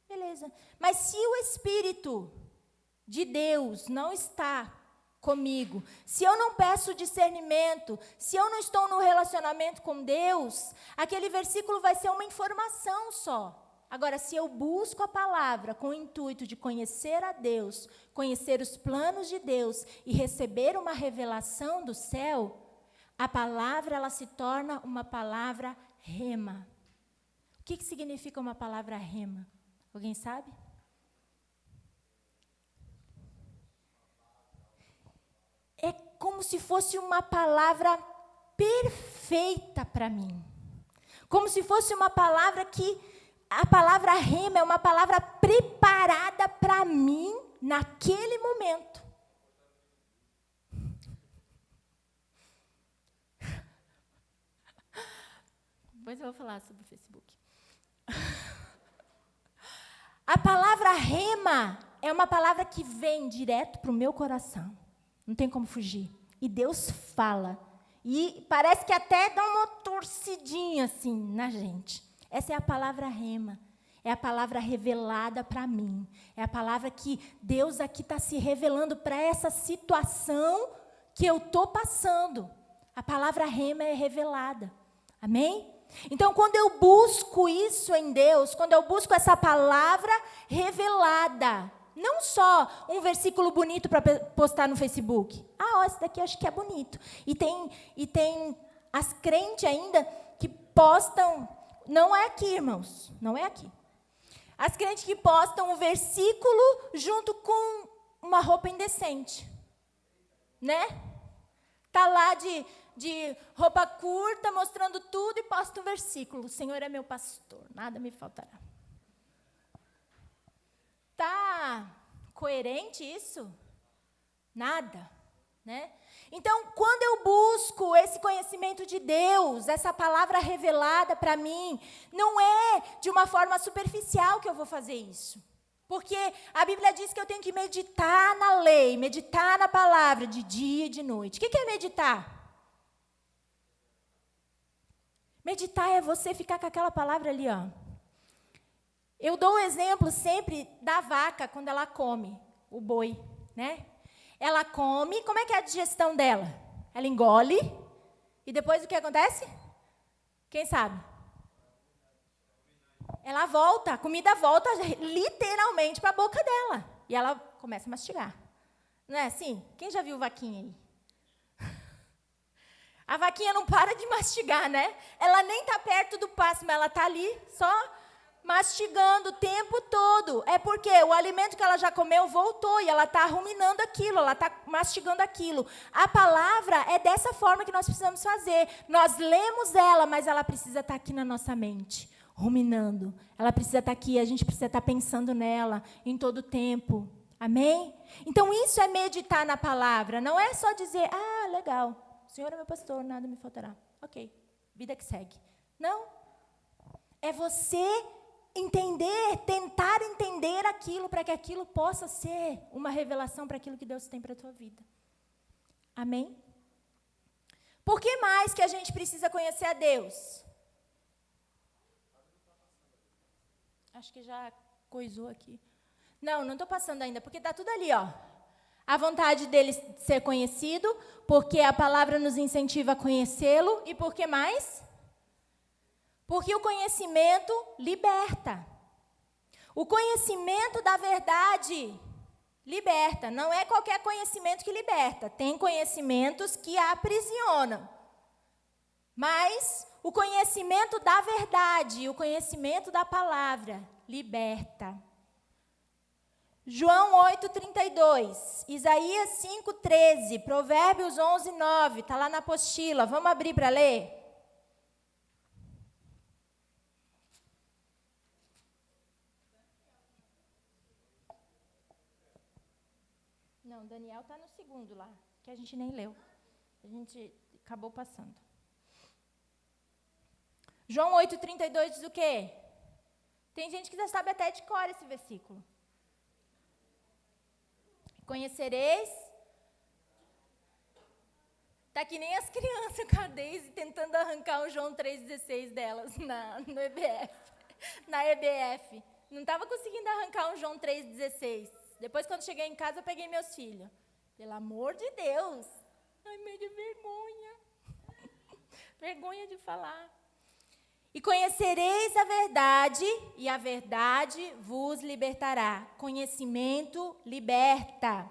beleza. Mas se o Espírito de Deus não está comigo, se eu não peço discernimento, se eu não estou no relacionamento com Deus, aquele versículo vai ser uma informação só. Agora, se eu busco a palavra com o intuito de conhecer a Deus, conhecer os planos de Deus e receber uma revelação do céu, a palavra ela se torna uma palavra rema. O que significa uma palavra rema? Alguém sabe? É como se fosse uma palavra perfeita para mim. Como se fosse uma palavra que... A palavra rema é uma palavra preparada para mim naquele momento. Depois eu vou falar sobre o Facebook. A palavra rema é uma palavra que vem direto para o meu coração. Não tem como fugir. E Deus fala. E parece que até dá uma torcidinha assim na gente. Essa é a palavra rema. É a palavra revelada para mim. É a palavra que Deus aqui está se revelando para essa situação que eu estou passando. A palavra rema é revelada. Amém? Então, quando eu busco isso em Deus, quando eu busco essa palavra revelada, não só um versículo bonito para postar no Facebook. Esse daqui eu acho que é bonito. E tem as crentes ainda que postam... Não é aqui, irmãos, não é aqui. As crentes que postam um versículo junto com uma roupa indecente. Né? Está lá de roupa curta, mostrando tudo e posta um versículo. O Senhor é meu pastor, nada me faltará. Está coerente isso? Nada, né? Então, quando eu busco esse conhecimento de Deus, essa palavra revelada para mim, não é de uma forma superficial que eu vou fazer isso. Porque a Bíblia diz que eu tenho que meditar na lei, meditar na palavra de dia e de noite. O que é meditar? Meditar é você ficar com aquela palavra ali, ó. Eu dou o exemplo sempre da vaca quando ela come, o boi, né? Ela come, como é que é a digestão dela? Ela engole e depois o que acontece? Quem sabe? Ela volta, a comida volta literalmente para a boca dela. E ela começa a mastigar. Não é assim? Quem já viu vaquinha aí? A vaquinha não para de mastigar, né? Ela nem está perto do pasto, mas ela está ali só mastigando o tempo todo. É porque o alimento que ela já comeu voltou e ela está ruminando aquilo, ela está mastigando aquilo. A palavra é dessa forma que nós precisamos fazer. Nós lemos ela, mas ela precisa estar aqui na nossa mente, ruminando. Ela precisa estar aqui, a gente precisa estar pensando nela em todo o tempo. Amém? Então, isso é meditar na palavra. Não é só dizer, ah, legal, o Senhor é meu pastor, nada me faltará. Ok, vida que segue. Não. É você entender, tentar entender aquilo para que aquilo possa ser uma revelação para aquilo que Deus tem para a tua vida. Amém? Por que mais que a gente precisa conhecer a Deus? Acho que já coisou aqui. Não estou passando ainda, porque está tudo ali, ó. A vontade dele ser conhecido, porque a palavra nos incentiva a conhecê-lo, e por que mais? Porque o conhecimento liberta. O conhecimento da verdade liberta. Não é qualquer conhecimento que liberta. Tem conhecimentos que aprisionam. Mas o conhecimento da verdade, o conhecimento da palavra, liberta. João 8,32, Isaías 5,13, Provérbios 11,9, está lá na apostila. Vamos abrir para ler? Não, Daniel está no segundo lá, que a gente nem leu. A gente acabou passando. João 8,32 diz o quê? Tem gente que já sabe até de cor esse versículo. Conhecereis. Está que nem as crianças com a Deise tentando arrancar o João 3,16 delas no EBF. Na EBF. Não estava conseguindo arrancar um João 3,16. Depois, quando cheguei em casa, eu peguei meus filhos. Pelo amor de Deus. Ai, meio de vergonha. Vergonha de falar. E conhecereis a verdade, e a verdade vos libertará. Conhecimento liberta.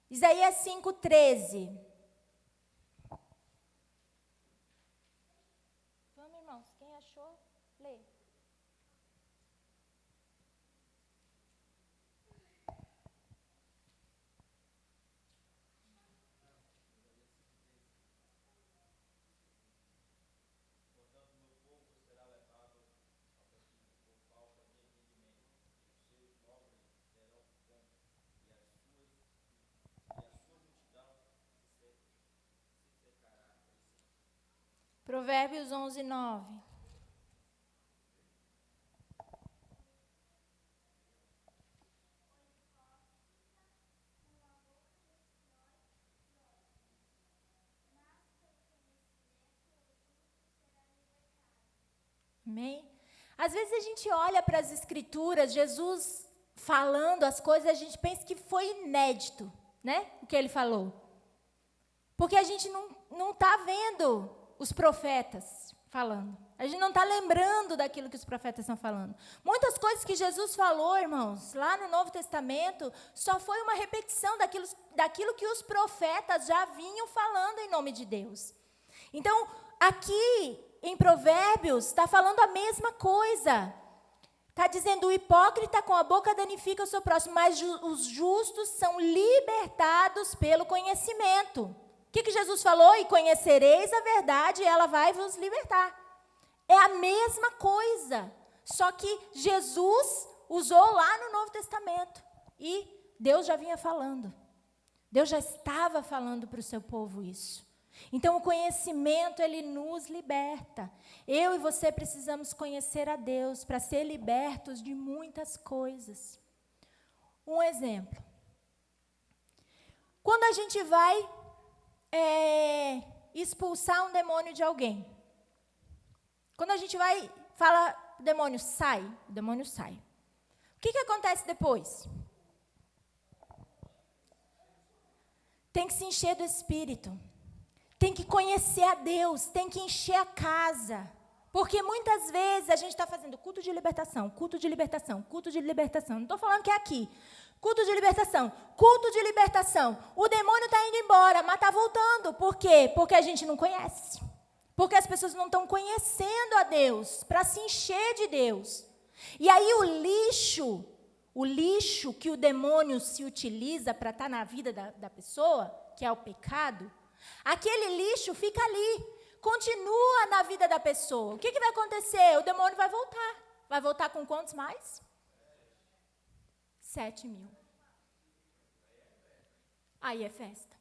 Isaías 5,13. Vamos, irmãos, quem achou, lê. Provérbios 11:9. Amém? Às vezes a gente olha para as Escrituras, Jesus falando as coisas, a gente pensa que foi inédito, né? O que ele falou. Porque a gente não está vendo os profetas falando. A gente não está lembrando daquilo que os profetas estão falando. Muitas coisas que Jesus falou, irmãos, lá no Novo Testamento, só foi uma repetição daquilo que os profetas já vinham falando em nome de Deus. Então, aqui em Provérbios, está falando a mesma coisa. Está dizendo, o hipócrita com a boca danifica o seu próximo, mas os justos são libertados pelo conhecimento. O que Jesus falou? E conhecereis a verdade, e ela vai vos libertar. É a mesma coisa, só que Jesus usou lá no Novo Testamento. E Deus já vinha falando. Deus já estava falando para o seu povo isso. Então, o conhecimento, ele nos liberta. Eu e você precisamos conhecer a Deus para ser libertos de muitas coisas. Um exemplo. Quando a gente vai expulsar um demônio de alguém. Quando a gente vai falar, o demônio sai. O que acontece depois? Tem que se encher do Espírito. Tem que conhecer a Deus. Tem que encher a casa. Porque muitas vezes a gente está fazendo culto de libertação. Não estou falando que é aqui. Culto de libertação. O demônio está indo embora, mas está voltando. Por quê? Porque a gente não conhece. Porque as pessoas não estão conhecendo a Deus, para se encher de Deus. E aí o lixo que o demônio se utiliza para estar na vida da pessoa, que é o pecado, aquele lixo fica ali, continua na vida da pessoa. O que vai acontecer? O demônio vai voltar. Vai voltar com quantos mais? 7.000. Aí é festa.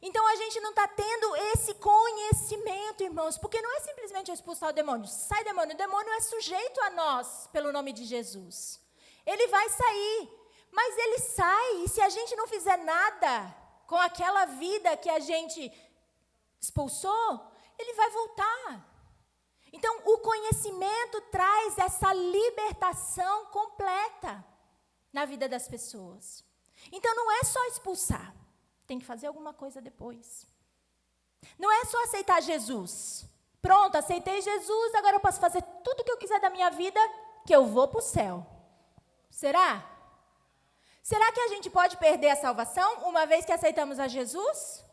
Então, a gente não está tendo esse conhecimento, irmãos, porque não é simplesmente expulsar o demônio. Sai demônio. O demônio é sujeito a nós, pelo nome de Jesus. Ele vai sair, mas ele sai, e se a gente não fizer nada com aquela vida que a gente expulsou, ele vai voltar. Então, o conhecimento traz essa libertação completa na vida das pessoas. Então, não é só expulsar. Tem que fazer alguma coisa depois. Não é só aceitar Jesus. Pronto, aceitei Jesus, agora eu posso fazer tudo o que eu quiser da minha vida, que eu vou para o céu. Será? Será que a gente pode perder a salvação uma vez que aceitamos a Jesus?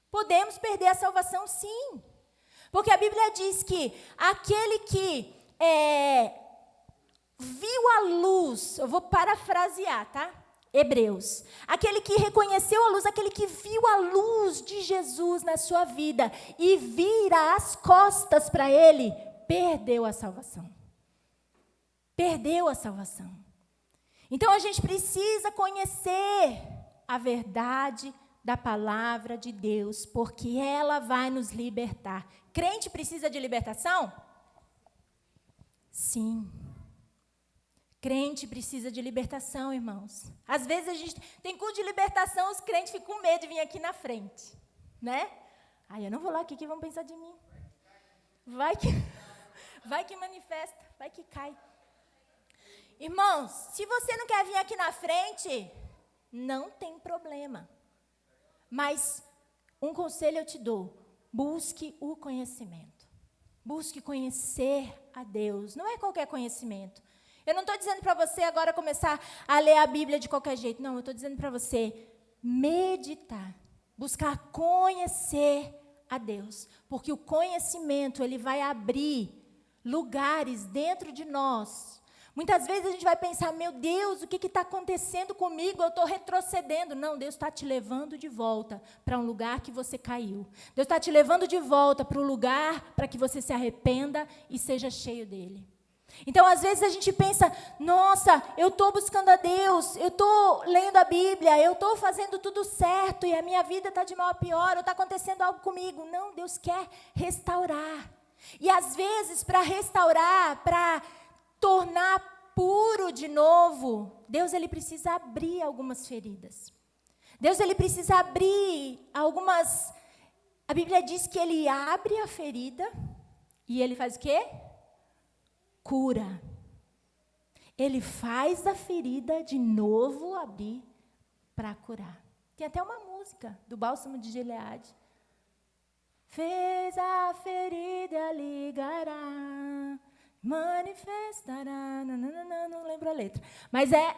Podemos perder a salvação, sim. Porque a Bíblia diz que aquele que viu a luz, eu vou parafrasear, tá? Hebreus, aquele que reconheceu a luz, aquele que viu a luz de Jesus na sua vida e vira as costas para ele, perdeu a salvação. Perdeu a salvação. Então a gente precisa conhecer a verdade da palavra de Deus, porque ela vai nos libertar. Crente precisa de libertação? Sim. Crente precisa de libertação, irmãos. Às vezes a gente tem culto de libertação, os crentes ficam com medo de vir aqui na frente, né? Ai, eu não vou lá, o que vão pensar de mim? Vai que manifesta, vai que cai. Irmãos, se você não quer vir aqui na frente, não tem problema. Mas um conselho eu te dou, busque o conhecimento. Busque conhecer a Deus, não é qualquer conhecimento. Eu não estou dizendo para você agora começar a ler a Bíblia de qualquer jeito. Não, eu estou dizendo para você meditar, buscar conhecer a Deus. Porque o conhecimento, ele vai abrir lugares dentro de nós. Muitas vezes a gente vai pensar, meu Deus, o que está acontecendo comigo? Eu estou retrocedendo. Não, Deus está te levando de volta para um lugar que você caiu. Deus está te levando de volta para um lugar para que você se arrependa e seja cheio dele. Então, às vezes a gente pensa, nossa, eu estou buscando a Deus, eu estou lendo a Bíblia, eu estou fazendo tudo certo e a minha vida está de mal a pior, ou está acontecendo algo comigo. Não, Deus quer restaurar. E às vezes, para restaurar, para tornar puro de novo, Deus ele precisa abrir algumas feridas. Deus ele precisa abrir algumas... A Bíblia diz que ele abre a ferida e ele faz o quê? Cura. Ele faz a ferida de novo abrir para curar. Tem até uma música do Bálsamo de Gileade. Fez a ferida, ligará, manifestará, não lembro a letra. Mas é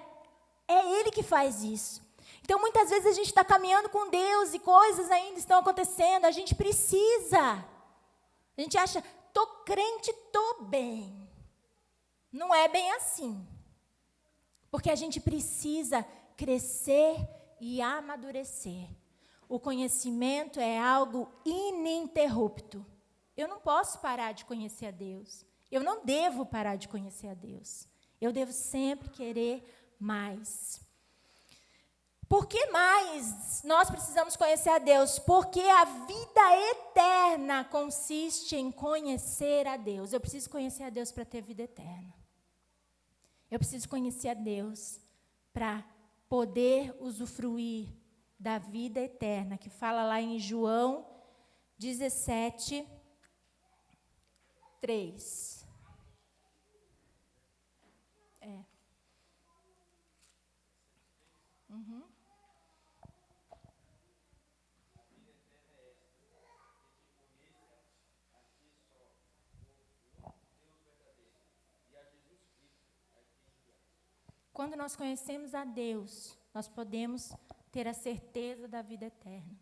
ele que faz isso. Então, muitas vezes a gente está caminhando com Deus e coisas ainda estão acontecendo. A gente precisa. A gente acha, estou crente, estou bem. Não é bem assim. Porque a gente precisa crescer e amadurecer. O conhecimento é algo ininterrupto. Eu não posso parar de conhecer a Deus. Eu não devo parar de conhecer a Deus. Eu devo sempre querer mais. Por que mais nós precisamos conhecer a Deus? Porque a vida eterna consiste em conhecer a Deus. Eu preciso conhecer a Deus para ter vida eterna. Eu preciso conhecer a Deus para poder usufruir da vida eterna, que fala lá em João 17, 3. Uhum. Quando nós conhecemos a Deus, nós podemos ter a certeza da vida eterna.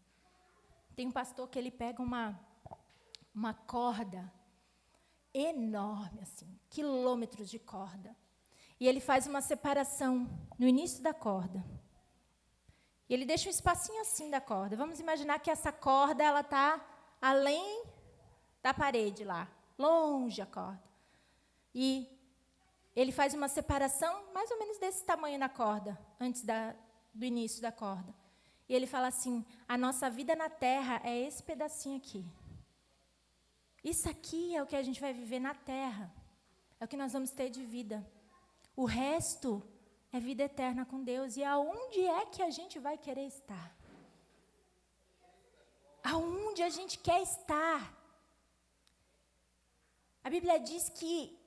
Tem um pastor que ele pega uma corda enorme, assim, quilômetros de corda. E ele faz uma separação no início da corda. E ele deixa um espacinho assim da corda. Vamos imaginar que essa corda ela está além da parede lá, longe a corda. E ele faz uma separação mais ou menos desse tamanho na corda, antes do início da corda. E ele fala assim, a nossa vida na terra é esse pedacinho aqui. Isso aqui é o que a gente vai viver na terra. É o que nós vamos ter de vida. O resto é vida eterna com Deus. E aonde é que a gente vai querer estar? Aonde a gente quer estar? A Bíblia diz que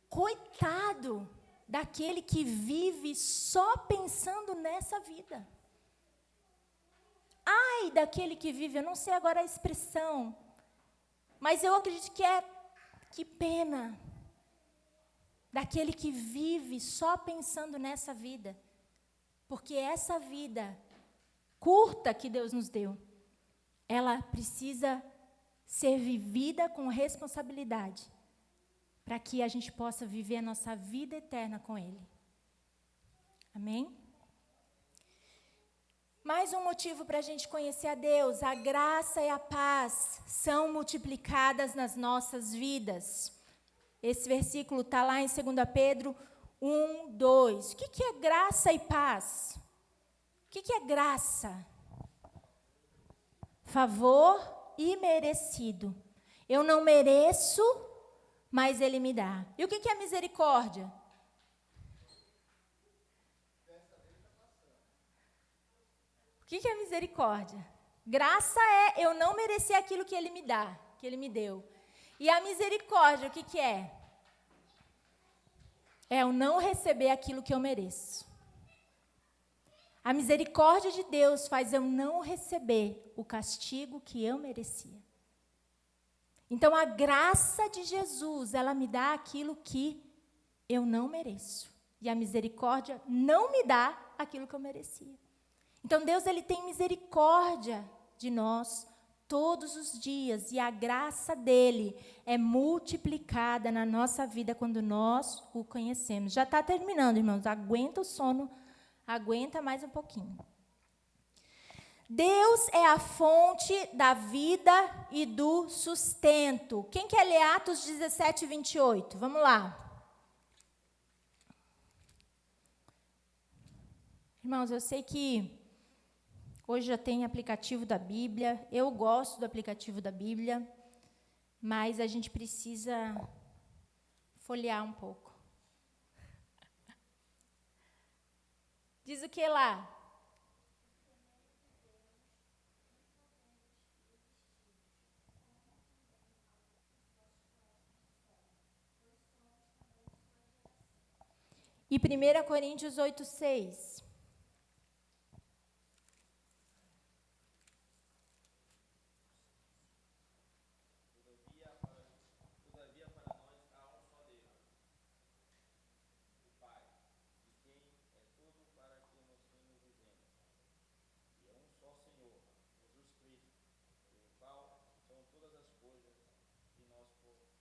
coitado daquele que vive só pensando nessa vida. Ai daquele que vive, eu não sei agora a expressão, mas eu acredito que pena daquele que vive só pensando nessa vida. Porque essa vida curta que Deus nos deu, ela precisa ser vivida com responsabilidade, para que a gente possa viver a nossa vida eterna com Ele. Amém? Mais um motivo para a gente conhecer a Deus: a graça e a paz são multiplicadas nas nossas vidas. Esse versículo está lá em 2 Pedro 1, 2. O que é graça e paz? O que é graça? Favor imerecido. Eu não mereço, mas Ele me dá. E o que é misericórdia? O que é misericórdia? Graça é eu não merecer aquilo que Ele me dá, que Ele me deu. E a misericórdia, o que é? É eu não receber aquilo que eu mereço. A misericórdia de Deus faz eu não receber o castigo que eu merecia. Então, a graça de Jesus, ela me dá aquilo que eu não mereço. E a misericórdia não me dá aquilo que eu merecia. Então, Deus, Ele tem misericórdia de nós todos os dias. E a graça dEle é multiplicada na nossa vida quando nós o conhecemos. Já está terminando, irmãos. Aguenta o sono, aguenta mais um pouquinho. Deus é a fonte da vida e do sustento. Quem quer ler Atos 17, 28? Vamos lá. Irmãos, eu sei que hoje já tem aplicativo da Bíblia. Eu gosto do aplicativo da Bíblia, mas a gente precisa folhear um pouco. Diz o que lá? E 1 Coríntios 8, 6. Todavia para nós há um só Deus, o Pai, de quem é tudo para que nos vivemos. E é um só Senhor, Jesus Cristo, pelo qual são todas as coisas e nós por Ele.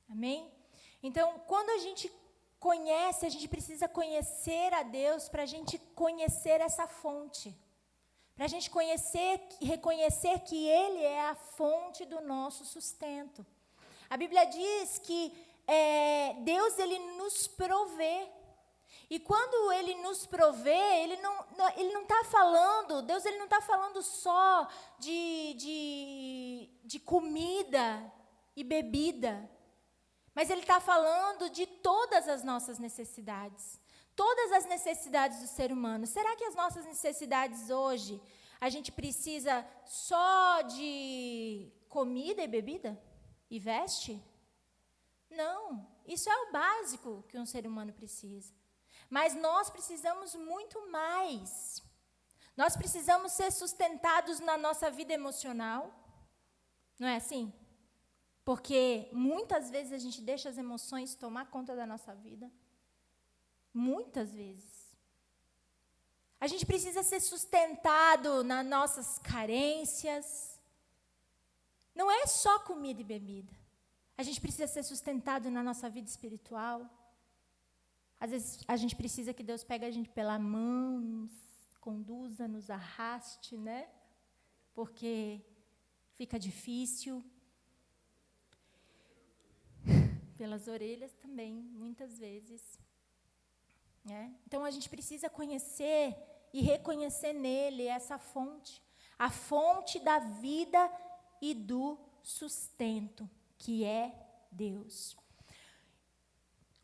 Amém? Então, quando a gente conhece, a gente precisa conhecer a Deus para a gente conhecer essa fonte. Para a gente conhecer e reconhecer que Ele é a fonte do nosso sustento. A Bíblia diz que Deus, Ele nos provê. E quando Ele nos provê, Ele não está falando, Deus, Ele não está falando só de comida e bebida. Mas Ele está falando de todas as nossas necessidades. todas as necessidades do ser humano. Será que as nossas necessidades hoje, a gente precisa só de comida e bebida? E veste? Não, isso é o básico que um ser humano precisa. Mas nós precisamos muito mais. Nós precisamos ser sustentados na nossa vida emocional. Não é assim? Porque muitas vezes a gente deixa as emoções tomar conta da nossa vida. Muitas vezes. A gente precisa ser sustentado nas nossas carências. Não é só comida e bebida. A gente precisa ser sustentado na nossa vida espiritual. Às vezes a gente precisa que Deus pegue a gente pela mão, nos conduza, nos arraste, né? Porque fica difícil. Pelas orelhas também, muitas vezes. Né? Então a gente precisa conhecer e reconhecer nele essa fonte. A fonte da vida e do sustento, que é Deus.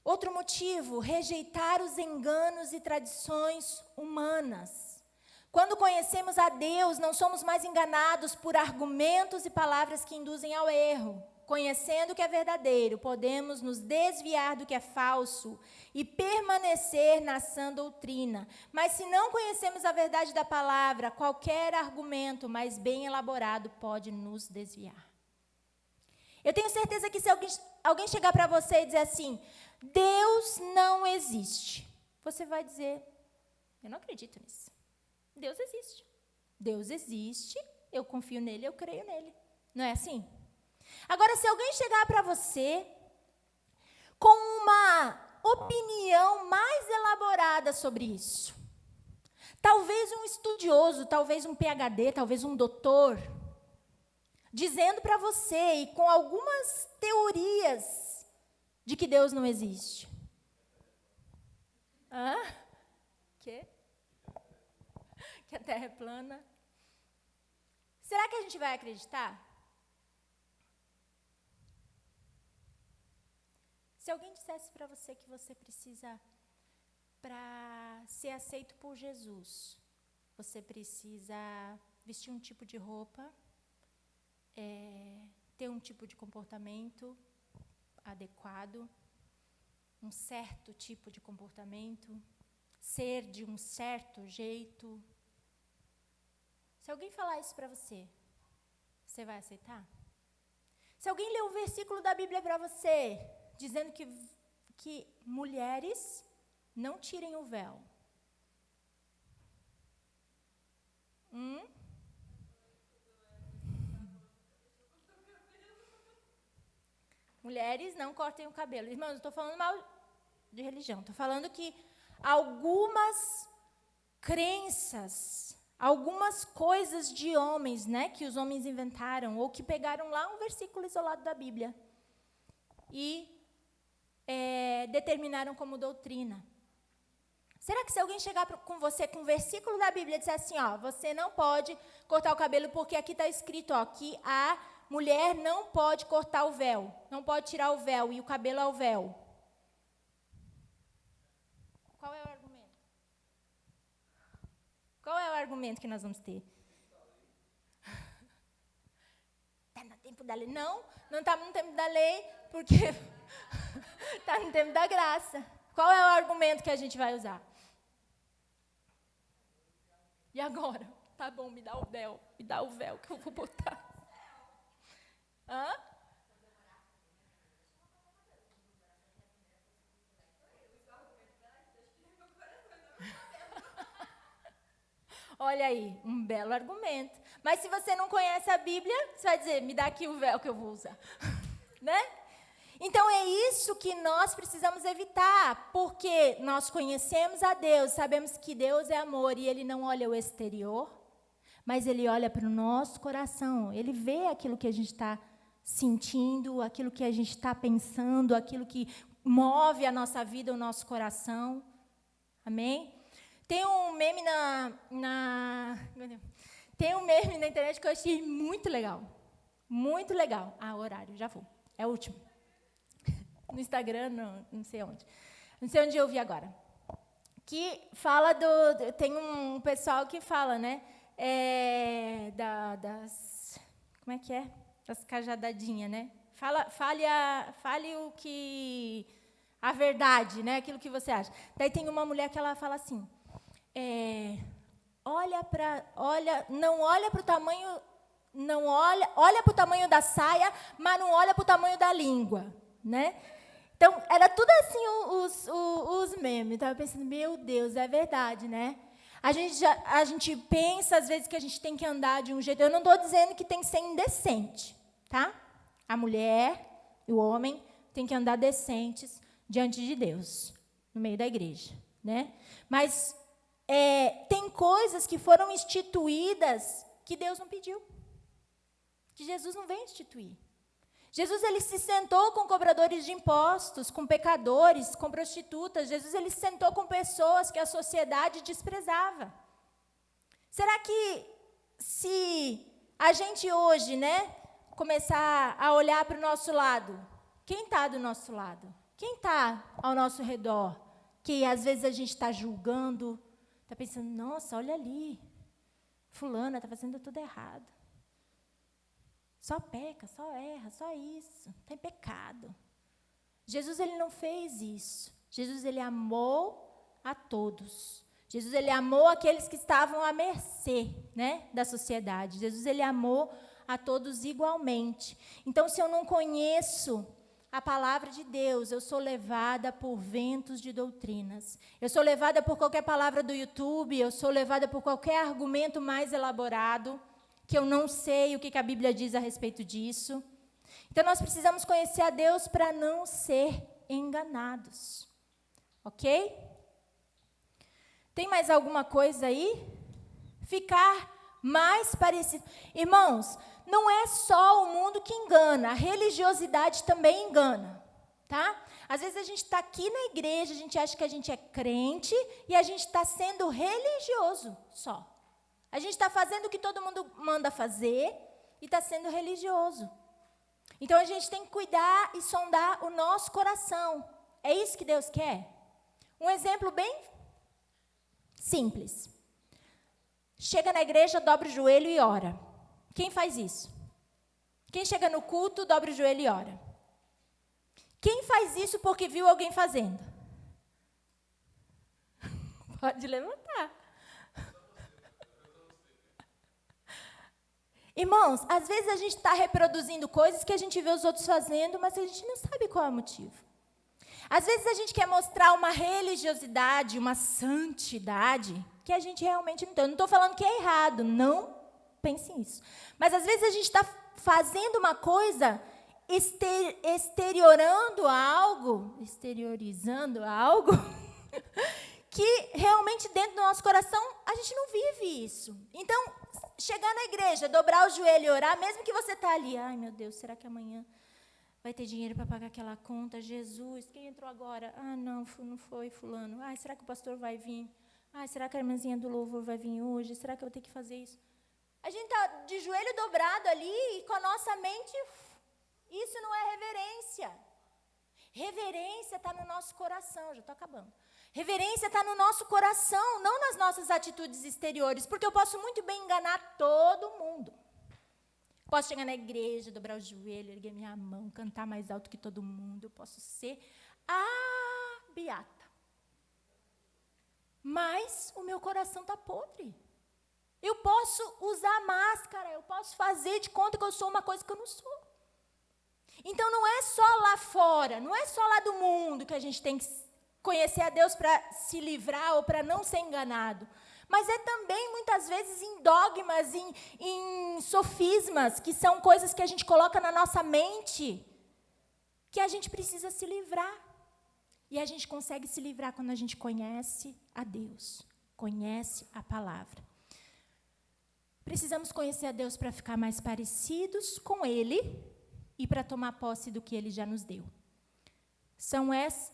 Outro motivo, rejeitar os enganos e tradições humanas. Quando conhecemos a Deus, não somos mais enganados por argumentos e palavras que induzem ao erro. Conhecendo o que é verdadeiro, podemos nos desviar do que é falso e permanecer na sã doutrina. Mas se não conhecemos a verdade da palavra, qualquer argumento mais bem elaborado pode nos desviar. Eu tenho certeza que se alguém chegar para você e dizer assim, Deus não existe, você vai dizer, eu não acredito nisso. Deus existe. Deus existe, eu confio nele, eu creio nele. Não é assim? Agora, se alguém chegar para você com uma opinião mais elaborada sobre isso, talvez um estudioso, talvez um PhD, talvez um doutor, dizendo para você e com algumas teorias de que Deus não existe. Hã? Quê? Que a Terra é plana. Será que a gente vai acreditar? Se alguém dissesse para você que você precisa, para ser aceito por Jesus, você precisa vestir um tipo de roupa, ter um tipo de comportamento adequado, um certo tipo de comportamento, ser de um certo jeito. Se alguém falar isso para você, você vai aceitar? Se alguém ler um versículo da Bíblia para você, dizendo que mulheres não tirem o véu. Mulheres não cortem o cabelo. Irmãos, não estou falando mal de religião. Estou falando que algumas crenças, algumas coisas de homens, né, que os homens inventaram, ou que pegaram lá um versículo isolado da Bíblia e determinaram como doutrina. Será que se alguém chegar com você com um versículo da Bíblia e disser assim, ó, você não pode cortar o cabelo porque aqui está escrito, ó, que a mulher não pode cortar o véu, não pode tirar o véu e o cabelo é o véu. Qual é o argumento? Qual é o argumento que nós vamos ter? Está no tempo da lei. Não está no tempo da lei, porque está no tempo da graça. Qual é o argumento que a gente vai usar? E agora? Tá bom, me dá o véu que eu vou botar. Hã? Olha aí, um belo argumento. Mas se você não conhece a Bíblia, você vai dizer, me dá aqui o véu que eu vou usar. Né? Então é isso que nós precisamos evitar, porque nós conhecemos a Deus, sabemos que Deus é amor e Ele não olha o exterior, mas Ele olha para o nosso coração, Ele vê aquilo que a gente está sentindo, aquilo que a gente está pensando, aquilo que move a nossa vida, o nosso coração. Amém? Tem um meme tem um meme na internet que eu achei muito legal. Muito legal. Ah, horário, já vou. É o último. No Instagram, não sei onde. Não sei onde eu vi agora. que fala tem um pessoal que fala, né? Como é que é? Das cajadadinhas, né? Fale o que... A verdade, né? Aquilo que você acha. Daí tem uma mulher que ela fala assim, olha para o tamanho, olha para o tamanho da saia, mas não olha para o tamanho da língua, né? Então, era tudo assim os memes. Eu estava pensando, meu Deus, é verdade, né? A gente pensa, às vezes, que a gente tem que andar de um jeito. Eu não estou dizendo que tem que ser indecente, tá? A mulher e o homem têm que andar decentes diante de Deus, no meio da igreja, né? Mas tem coisas que foram instituídas que Deus não pediu, que Jesus não veio instituir. Jesus, ele se sentou com cobradores de impostos, com pecadores, com prostitutas. Jesus, ele se sentou com pessoas que a sociedade desprezava. Será que se a gente hoje, né, começar a olhar para o nosso lado, quem está do nosso lado? Quem está ao nosso redor? Que às vezes a gente está julgando, está pensando, nossa, olha ali, fulana está fazendo tudo errado. Só peca, só erra, só isso, tem pecado. Jesus, ele não fez isso. Jesus, ele amou a todos. Jesus, ele amou aqueles que estavam à mercê, né, da sociedade. Jesus, ele amou a todos igualmente. Então, se eu não conheço a palavra de Deus, eu sou levada por ventos de doutrinas. Eu sou levada por qualquer palavra do YouTube, eu sou levada por qualquer argumento mais elaborado, que eu não sei o que a Bíblia diz a respeito disso. Então, nós precisamos conhecer a Deus para não ser enganados. Ok? Tem mais alguma coisa aí? Ficar mais parecido. Irmãos, não é só o mundo que engana, a religiosidade também engana, tá? Às vezes a gente está aqui na igreja, a gente acha que a gente é crente e a gente está sendo religioso só. A gente está fazendo o que todo mundo manda fazer e está sendo religioso. Então, a gente tem que cuidar e sondar o nosso coração. É isso que Deus quer? Um exemplo bem simples. Chega na igreja, dobra o joelho e ora. Quem faz isso? Quem chega no culto, dobra o joelho e ora. Quem faz isso porque viu alguém fazendo? Pode levantar. Irmãos, às vezes a gente está reproduzindo coisas que a gente vê os outros fazendo, mas a gente não sabe qual é o motivo. Às vezes a gente quer mostrar uma religiosidade, uma santidade, que a gente realmente não tem. Eu não estou falando que é errado, não pense nisso. Mas às vezes a gente está fazendo uma coisa, exteriorizando algo, que realmente dentro do nosso coração a gente não vive isso. Então, chegar na igreja, dobrar o joelho e orar, mesmo que você está ali, ai meu Deus, será que amanhã vai ter dinheiro para pagar aquela conta? Jesus, quem entrou agora? Ah, não foi fulano. Ai, será que o pastor vai vir? Ai, será que a irmãzinha do louvor vai vir hoje? Será que eu vou ter que fazer isso? A gente está de joelho dobrado ali e com a nossa mente, isso não é reverência. Reverência está no nosso coração, já estou acabando. Reverência está no nosso coração, não nas nossas atitudes exteriores, porque eu posso muito bem enganar todo mundo. Posso chegar na igreja, dobrar o joelho, erguer minha mão, cantar mais alto que todo mundo, eu posso ser a beata. Mas o meu coração está podre. Eu posso usar máscara, eu posso fazer de conta que eu sou uma coisa que eu não sou. Então, não é só lá fora, não é só lá do mundo que a gente tem que conhecer a Deus para se livrar ou para não ser enganado. Mas é também, muitas vezes, em dogmas, em sofismas, que são coisas que a gente coloca na nossa mente, que a gente precisa se livrar. E a gente consegue se livrar quando a gente conhece a Deus, conhece a palavra. Precisamos conhecer a Deus para ficar mais parecidos com Ele e para tomar posse do que Ele já nos deu. São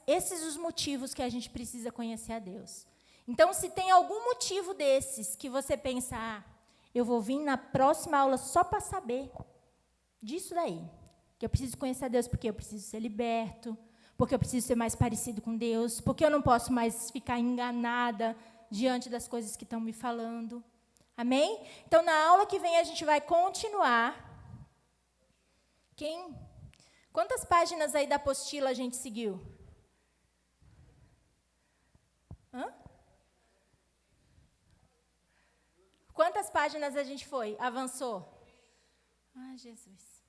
esses os motivos que a gente precisa conhecer a Deus. Então, se tem algum motivo desses que você pensa, eu vou vir na próxima aula só para saber disso daí, que eu preciso conhecer a Deus porque eu preciso ser liberto, porque eu preciso ser mais parecido com Deus, porque eu não posso mais ficar enganada diante das coisas que estão me falando. Amém? Então, na aula que vem, a gente vai continuar. Quantas páginas aí da apostila a gente seguiu? Quantas páginas a gente foi? Avançou? Ah, Jesus.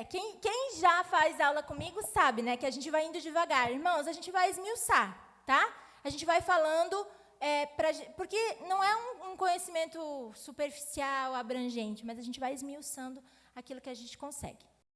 Quem já faz aula comigo sabe, né, que a gente vai indo devagar. Irmãos, a gente vai esmiuçar, tá? A gente vai falando, porque não é um conhecimento superficial, abrangente, mas a gente vai esmiuçando aquilo que a gente consegue.